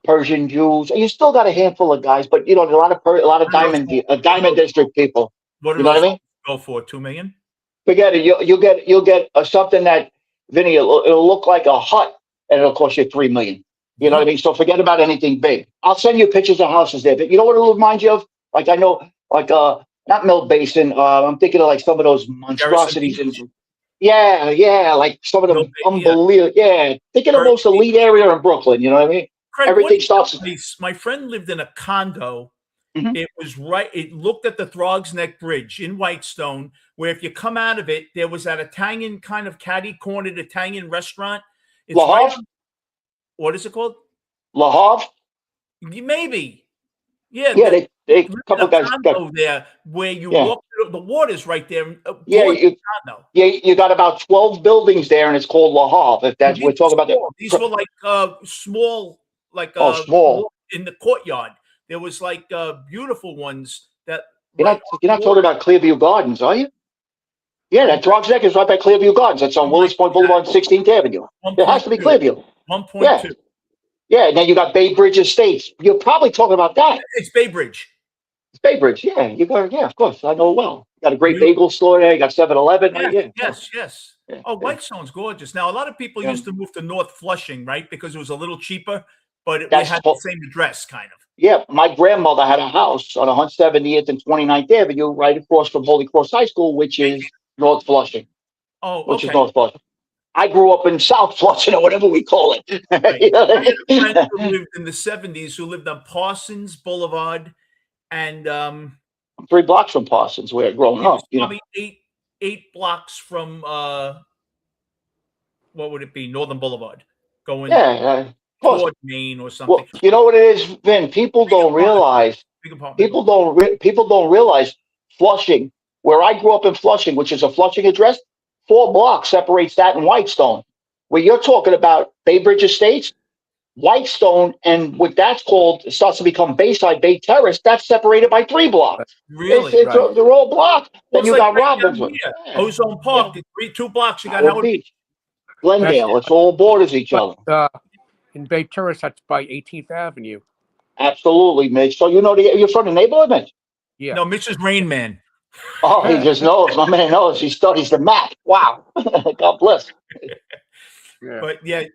Persian Jews. You still got a handful of guys, but a lot of a lot of What do Diamond those, District people. what do You know what those I mean? go for? 2 million? Forget it. You'll get something that Vinny. It'll look like a hut, and it'll cost you 3 million. You know what I Really? mean? So forget about anything big. I'll send you pictures of houses there. But you know what it'll remind you of? Like I know, like not Mill Basin. I'm thinking of like some of those Garrison monstrosities Beach? in. Yeah, like some of them Yeah. unbelievable. Yeah, think of the Virginia most elite Beach. area in Brooklyn. You know what I mean? Craig, what Everything is that starts. place? My friend lived in a condo. Mhm. It was right. It looked at the Throgs Neck Bridge in Whitestone, where if you come out of it, there was that Italian kind of catty-cornered Italian restaurant. It's La right. Havre, What is it called? La Havre. Maybe. Yeah, Yeah, they lived in couple a guys got. condo there where you Yeah, walk. The water's right there. yeah. Gorgeous condo. Yeah, you got about 12 buildings there, and it's called La Havre. If Well, that's we're talking about the these were like small, like small. in the courtyard. There was like beautiful ones that You're right not on you're the not talking water. about Clearview Gardens, are you? Yeah, that Throgs Neck is right by Clearview Gardens. That's on It might Willis Point be that Boulevard, 16th Avenue. It has to be 1.2. Clearview. 1.2. Yeah, yeah. And then you got Bay Bridge Estates. You're probably talking about that. It's Bay Bridge. It's Bay Bridge. Yeah, you got. Yeah, of course. I know it well. You got a great Beautiful. bagel store there. You got 7-Eleven. Yes, Yeah, of course. yes. Yeah, Oh, yeah, Whitestone's gorgeous. Now, a lot of people yeah. used to move to North Flushing, right? Because it was a little cheaper, but we That's had the same address, kind of. yeah. My grandmother had a house on 170th and 29th Avenue, right across from Holy Cross High School, which is North Flushing. Oh, Which is okay. North Flushing. I grew up in South Flushing or whatever we call it. Right. You know what I had a friend I who mean? lived in the 70s who lived on Parsons Boulevard, and 3 blocks from Parsons, where growing he was up. You know, probably eight blocks from what would it be? Northern Boulevard, going yeah, of course. toward Maine or Well, something. you know what it is, Vin. People Big don't apartment, realize. big apartment. People don't realize Flushing, where I grew up in Flushing, which is a Flushing address. 4 blocks separates that and Whitestone. Where you're talking about Bay Bridge Estates, Whitestone, and what that's called it starts to become Bayside Bay Terrace. That's separated by 3 blocks. Really? It's Right. they're all blocks. Well, Then it's you like got right down Robbinswood. here, Yeah, Ozone yeah. Park. 2 blocks, you got Howard Howard Beach, Beach. Glendale. It's all borders each other. But in Bay Terrace, that's by 18th Avenue. Absolutely, Mitch. So you're from the neighborhood, Mitch? Yeah. No, Mrs. Rain Man. Oh, he just knows. My man knows. He studies the map. Wow. God bless. Yeah. But yeah,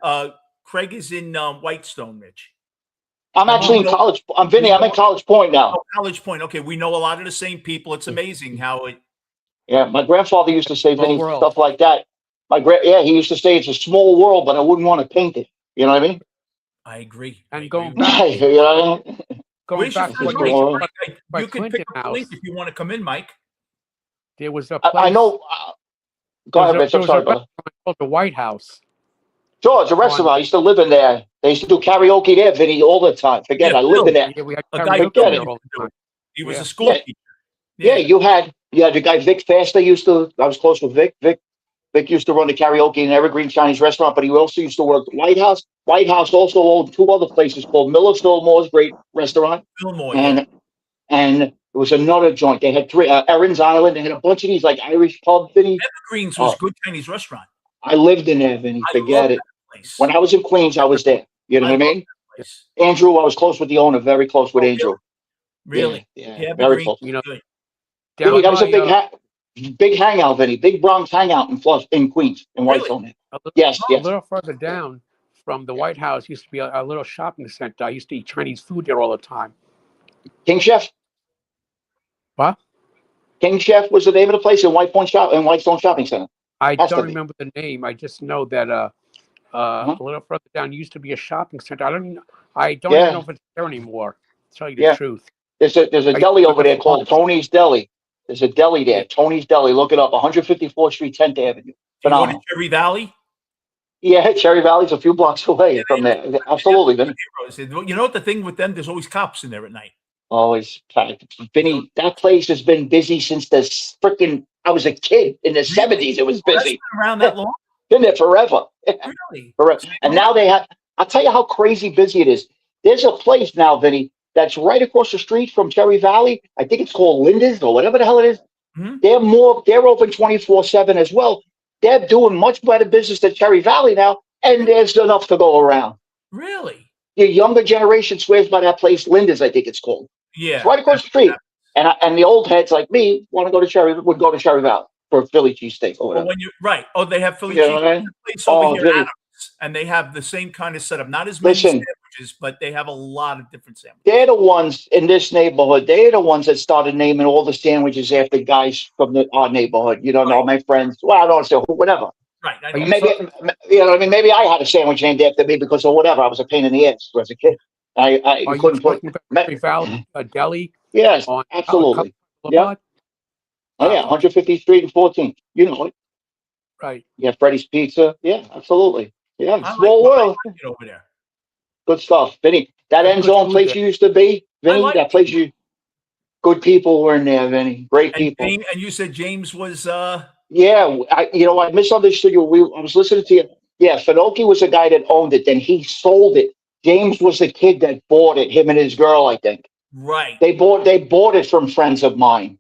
Craig is in Whitestone, Mitch. I'm And actually we in know- College. I'm Vinny. we I'm in know- College Point now. Oh, College Point. Okay, we know a lot of the same people. It's amazing how it. Yeah, my grandfather used to say, Small Vinny, world. stuff like that. He used to say it's a small world, but I wouldn't want to paint it. You know what I mean? I agree. And I going agree. back- You know what I mean? Going Where's your back to friend what Mike? you Well, Mike? by You can pick Clinton up the link House. if you want to come in, Mike. There was a place. I know. Go ahead, Mitch. There I'm was sorry, a brother. restaurant called the White House. George, a restaurant. I used to live in there. They used to do karaoke there, Vinny, all the time. Forget it. Yeah, I lived in there. Yeah, we had A guy Forget karaoke it. there used all to the do time. it. He was Yeah. a school Yeah. teacher. Yeah, you had the guy Vic Faster used to. I was close with Vic. Vic used to run the karaoke in Evergreen Chinese restaurant, but he also used to work at White House. White House also owned 2 other places called Miller's Fillmore's great restaurant, Fillmore, yeah. and it was another joint. They had 3 Erin's Island. They had a bunch of these like Irish pub, Vinny. Evergreens was Oh, good Chinese restaurant. I lived in there, Vinny. I Forget love it. that place. When I was in Queens, I was there. You know I what I love mean? that place. Andrew, I was close with the owner, very close with Oh, Andrew. Really? Yeah, Yeah, very Evergreen close. You know, was good. Vinny, down that was a by big hangout, Vinny. Big Bronx hangout in Queens, in Really? Whitestone. Yes, A yes. little further down from the White House used to be a little shopping center. I used to eat Chinese food there all the time. King Chef. What? King Chef was the name of the place in Whitestone Shopping Center. I Has to don't be. remember the name. I just know that Uh-huh. a little further down used to be a shopping center. I don't even know Yeah, if it's there anymore. To tell you the yeah. truth. There's a I used deli to go over there there for called lunch. Tony's Deli. There's a deli Yeah. there, Tony's Deli. Look it up, 154th Street, 10th Avenue. Do you go to Phenomenal. Cherry Valley? Yeah, Cherry Valley's a few blocks away from there. They have Absolutely, Vinny. superheroes. You know what the thing with them? There's always cops in there at night. Always, So Vinny. That place has been busy since the freaking. I was a kid in the really, '70s. It was that's busy. been around that long. Been there forever. Really? Forever. So And now they have. I'll tell you how crazy busy it is. There's a place now, Vinny, that's right across the street from Cherry Valley. I think it's called Linda's or whatever the hell it is. Mhm. They're open 24/7 as well. They're doing much better business than Cherry Valley now, and there's enough to go around. Really? The younger generation swears by that place, Linda's, I think it's called. It's Yeah. right across the street. And the old heads like me would go to Cherry Valley for a Philly cheesesteak or Well, whatever. when you right. Oh, they have Philly You know cheese. what I mean? Place over Oh, here, Vinny, Adams, and they have the same kind of setup. Not as many listen, sandwiches, but they have a lot of different they're sandwiches. the ones in this neighborhood. They're the ones that started naming all the sandwiches after guys from our neighborhood. You don't know, Right. my friends. Well, I don't know, whatever. Right. I Are know. you Maybe, talking? you know what I mean? Maybe I had a sandwich named after me because of whatever. I was a pain in the ass as a kid. Are You you couldn't put. talking about Cherry Valley Deli Yes, on Cutler absolutely. Yeah. Boulevard? Oh yeah, Okay, 150th Street and 14th. You know it. right. Yeah, Freddy's Pizza. Yeah, absolutely. Yeah, I like small world. it over there. Good stuff, Vinny. That There's end good zone food place there. you used to be, I Vinny. like That place you. Good people were in there, Vinny. Great and people. James, and you said James was Yeah, I misunderstood you. I was listening to you. Yeah, Finoki was the guy that owned it. Then he sold it. James was the kid that bought it. Him and his girl, I think. right. They bought it from friends of mine.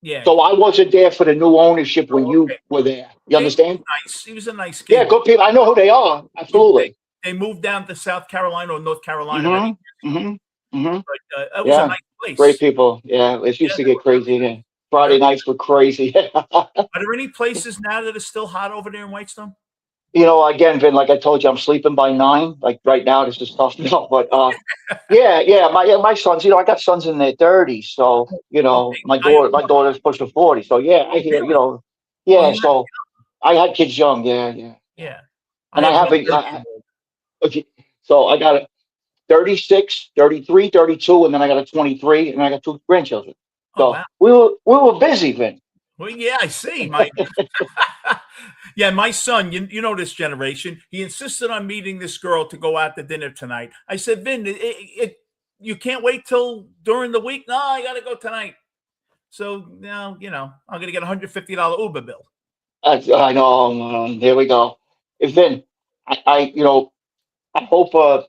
Yeah. So I wasn't there for the new ownership when Oh, you okay. were there. You James was understand? nice. He was a nice Yeah, kid. good people. I know who they are. They, Absolutely. they moved down to South Carolina or North Carolina, I think. Mm-hmm. Mm-hmm. Mm-hmm. But it was a Yeah. nice Great place. people. Yeah. It Yeah, used to they get were crazy there. very, Friday very. nights were crazy. Are there any places now that are still hot over there in Whitestone? Again, Vin, like I told you, I'm sleeping by 9. Like right now, this is tough now. But yeah, my sons, I got sons in their 30s. So, Okay. my daughter's pushing 40. So yeah, I hear, Really? Oh, yeah, you so I had kids young, yeah. yeah. I And I have have one a, 13-year-old. okay, so I got a 36, 33, 32, and then I got a 23, and I got 2 grandchildren. Oh, So wow. we were busy, Vin. Well, yeah, I see. Yeah, my son, you know this generation. He insisted on meeting this girl to go out to dinner tonight. I said, Vin, you can't wait till during the week. No, I got to go tonight. So now, I'm going to get a $150 Uber bill. I know. Here we go. Vin, I hope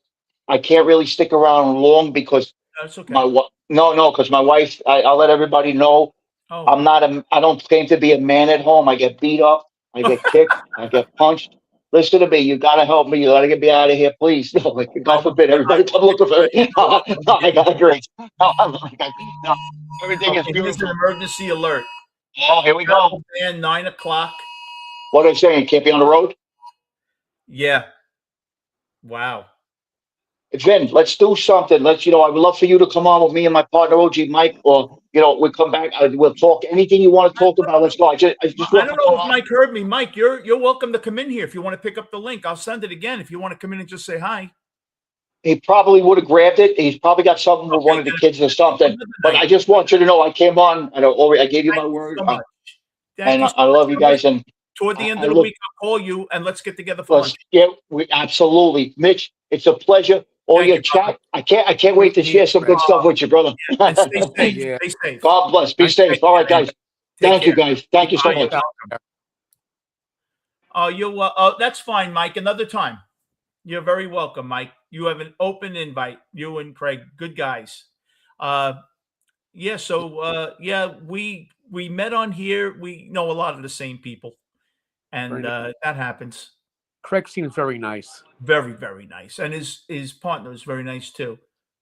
I can't really stick around long because That's okay. no, because my wife. I'll let everybody know. Oh, I don't claim to be a man at home. I get beat up. I get kicked. I get punched. Listen to me. You gotta help me. You gotta get me out of here, please. No, like, God forbid, everybody come looking for me. No, no, I got great. No, no, everything is okay. Here's an beautiful. emergency alert. Oh, here we go. And 9 o'clock. What are they saying? Can't be on the road. Yeah. Wow. Vin, let's do something. I would love for you to come on with me and my partner OG Mike, or we'll come back. We'll talk anything you want to talk about. Let's go. I just I want don't to come know if on. Mike heard me. Mike, you're welcome to come in here if you want to pick up the link. I'll send it again if you want to come in and just say hi. He probably would have grabbed it. He's probably got something with one Okay. of the kids or something. Another But night. I just want you to know I came on. I gave you Thank my you word, so much. Thank and you I, so I love you much. guys. And Toward the end I of the look. week, I'll call you and let's get together for Let's lunch. yeah, we absolutely, Mitch. It's a pleasure. All Thank your you, brother. chat. I can't wait Same to here, share some Greg. good stuff with you, brother. And stay safe. Yeah. Stay safe. God bless. Be Nice safe. Take All care, right, man. guys. Take Thank you, care. guys. Thank you so Bye. You're much. welcome. That's fine, Mike. Another time. You're very welcome, Mike. You have an open invite. You and Craig, good guys. Yeah. So we met on here. We know a lot of the same people, and that happens. Craig seems very nice. Very, very nice, and his partner is very nice too.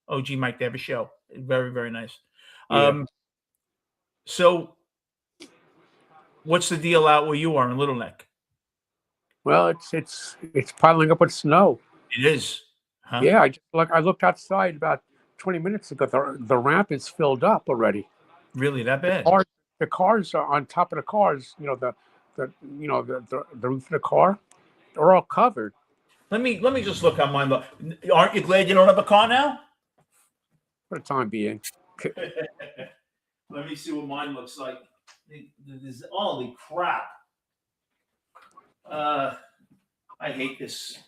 OG Mike, they have a show. Very, very nice. Yeah. So what's the deal out where you are in Little Neck? Well, it's piling up with snow. It is, huh? Yeah, I looked outside about 20 minutes ago. The ramp is filled up already. Really that The bad? cars the cars are on top of the cars. The roof of the car. They're all covered Let me just look on mine. Aren't you glad you don't have a car now? for the time being. Let me see what mine looks like. This holy crap. Uh, I hate this.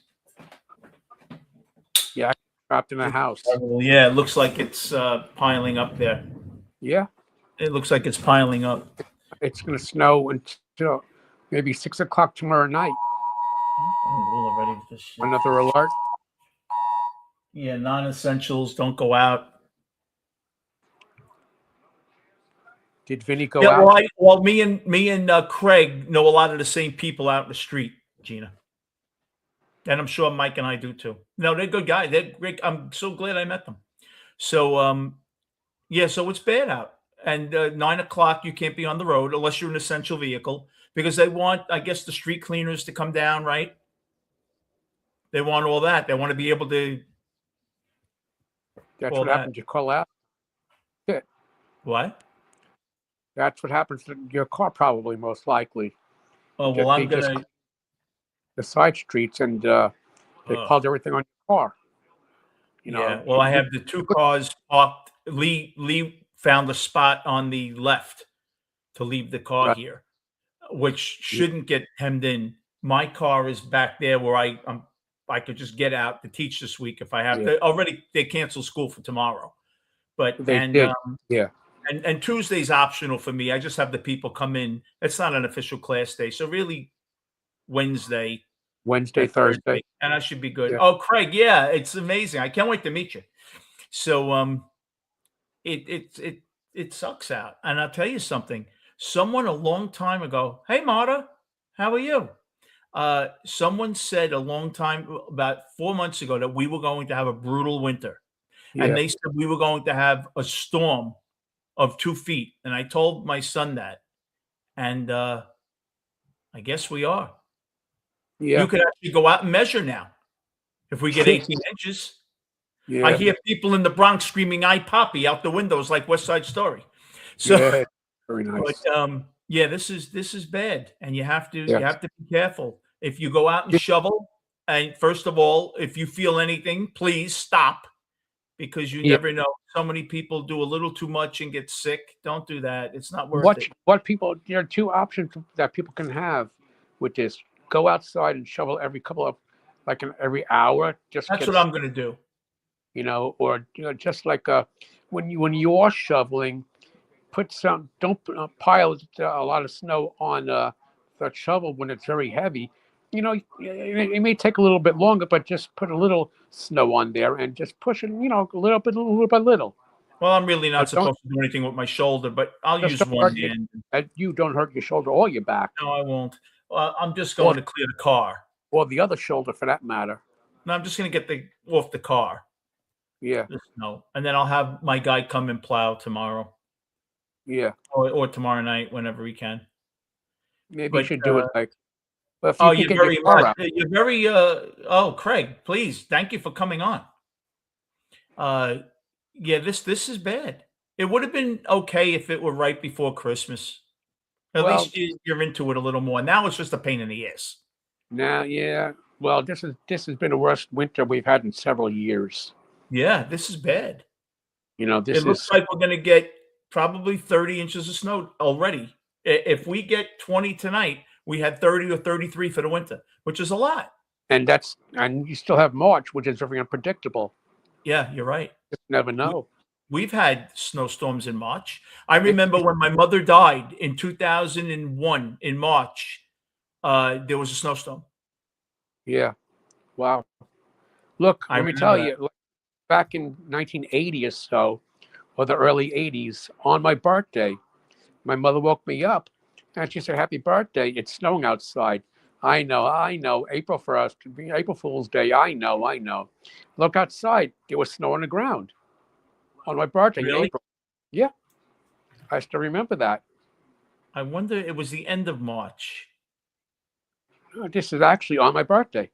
Yeah, trapped in a house. Yeah, it looks like it's piling up there. Yeah, It looks like it's piling up. it's going to snow until maybe 6 o'clock tomorrow night. I'm already with this shit. Another alert. Yeah, non-essentials don't go out. Did Vinny go Yeah, out? me and Craig know a lot of the same people out in the street, Gina, and I'm sure Mike and I do too. No, they're good guys. They're great. I'm so glad I met them. So, yeah, so it's bad out, and 9 o'clock you can't be on the road unless you're an essential vehicle because they want, I guess, the street cleaners to come down, right? They want all that. They want to be able to That's all what that. happens. You call out. Yeah, What? that's what happens to your car, probably, most likely. Oh well, I'm They just gonna. clean the side streets and they Ugh. called everything on your car. Yeah, well, I have the two cars parked. Lee found a spot on the left to leave the car Right. here, which shouldn't get hemmed in. My car is back there where I could just get out to teach this week if I have Yeah, to. Already they canceled school for tomorrow, but they did. Yeah, and Tuesday's optional for me. I just have the people come in. It's not an official class day, so really Wednesday Wednesday, and Thursday. Thursday, and I should be good. Yeah, Oh, Craig, yeah, it's amazing. I can't wait to meet you. So, it sucks out, and I'll tell you something. Someone a long time ago, "Hey, Marta, how are you?" Someone said a long time, about 4 months ago, that we were going to have a brutal winter, and yeah, they said we were going to have a storm of 2 feet, and I told my son that, and, I guess we are. You yeah, could actually go out and measure now if we get 18 inches. I yeah, hear people in the Bronx screaming "I Poppy" out the windows like West Side Story. So, yeah. Very but, nice. yeah, this is bad, and you Yes. have to be careful. If you go out and Yeah, shovel, and first of all, if you feel anything, please stop because you yeah. never know. So many people do a little too much and get sick. Don't do that. It's not worth What it. what people there are two options that people can have with this. Go outside and shovel every couple of like every hour, just That's what gets I'm gonna do. or just like when you are shoveling, put some don't pile a lot of snow on the shovel when it's very heavy. It may take a little bit longer, but just put a little snow on there and just push it, a little by little. Well, I'm really not Don't supposed to do anything with my shoulder, but I'll just use don't one hurt your, hand. you don't hurt your shoulder or your back No, I won't. I'm just or going to clear the car. or the other shoulder for that matter. No, I'm just gonna get the off the car, Yeah, the snow, and then I'll have my guy come and plow tomorrow yeah. or tomorrow night whenever he can. Maybe you But should do it like. But if oh, you can you're get your very car much. out, You're very. Oh, Craig, please, thank you for coming on. Uh, yeah, this is bad. It would have been okay if it were right before Christmas. At well, least you're into it a little more. Now it's just a pain in the ass. now, yeah. Well, this has been the worst winter we've had in several years. Yeah, this is bad. It This looks is like we're gonna get probably 30 inches of snow already. If we get 20 tonight, we had 30 or 33 for the winter, which is a lot. and you still have March, which is very unpredictable. Yeah, you're right. Just never We, know. we've had snowstorms in March. I It, remember when my mother died in 2001 in March, there was a snowstorm. yeah. Wow. Look, I let me tell remember that. you, back in 1980 or so, or the early 80s, on my birthday, my mother woke me up and she said, "Happy birthday. It's snowing outside." I know. April 1st, April Fool's Day. I know, I know. Look outside. There was snow on the ground on my birthday in Really? April. Yeah, I still remember that. I wonder, it was the end of March. This is actually on my birthday.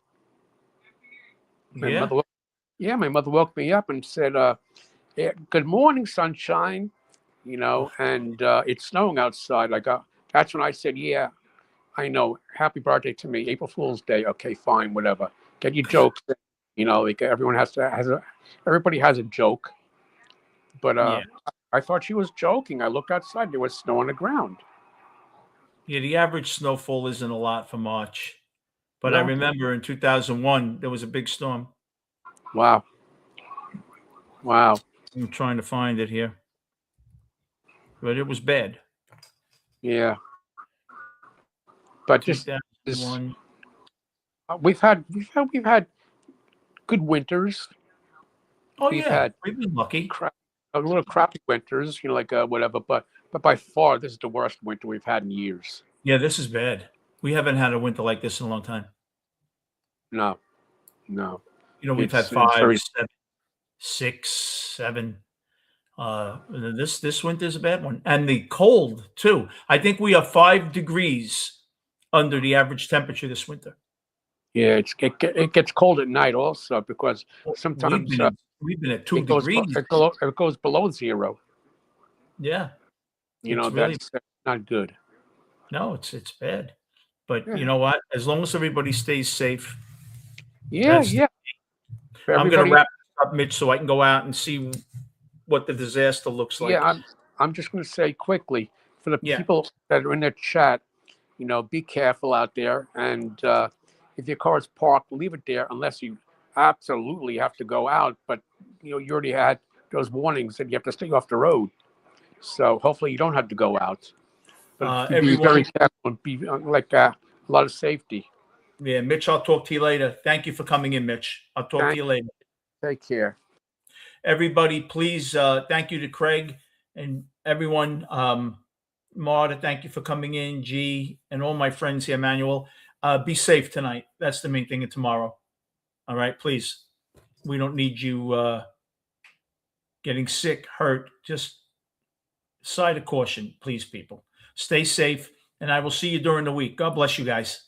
My Yeah. mother, my mother woke me up and said, yeah, "Good morning, sunshine." And it's snowing outside. That's when I said, "Yeah, I know. Happy birthday to me. April Fool's Day. Okay, fine, whatever. Get your jokes. Like everyone everybody has a joke." But Yeah. I thought she was joking. I looked outside. There was snow on the ground. Yeah. The average snowfall isn't a lot for March, but I No. remember in 2001 there was a big storm. Wow. Wow. I'm trying to find it here, but it was bad. Yeah. But this 2001. we've had good winters. Oh We've yeah, had we've been lucky. a little crappy winters, like whatever. But by far, this is the worst winter we've had in years. Yeah, this is bad. We haven't had a winter like this in a long time. No, no. We've had It's 5, very 7, 6, 7. This winter's a bad one, and the cold too. I think we are 5 degrees under the average temperature this winter. yeah. It gets cold at night also because We've sometimes been we've been at 2 degrees. it goes below zero. Yeah, it's really That's not good. no, it's bad. But Yeah. you know what? As long as everybody stays safe, Yeah, that's. yeah. I'm going to Everybody, wrap this up, Mitch, so I can go out and see what the disaster looks like. yeah. I'm just going to say quickly for the Yeah. people that are in the chat, be careful out there, and if your car is parked, leave it there unless you absolutely have to go out. But you already had those warnings that you have to stay off the road. So hopefully you don't have to go out. But be very Everyone, careful and be a lot of safety. yeah, Mitch, I'll talk to you later. Thank you for coming in, Mitch. I'll talk to you later. Take care. Everybody, please, thank you to Craig and everyone. Marta, thank you for coming in. G, and all my friends here, Manuel. Be safe tonight. That's the main thing, and tomorrow. All right, please. We don't need you getting sick, hurt. Just side of caution, please, people. Stay safe, and I will see you during the week. God bless you guys.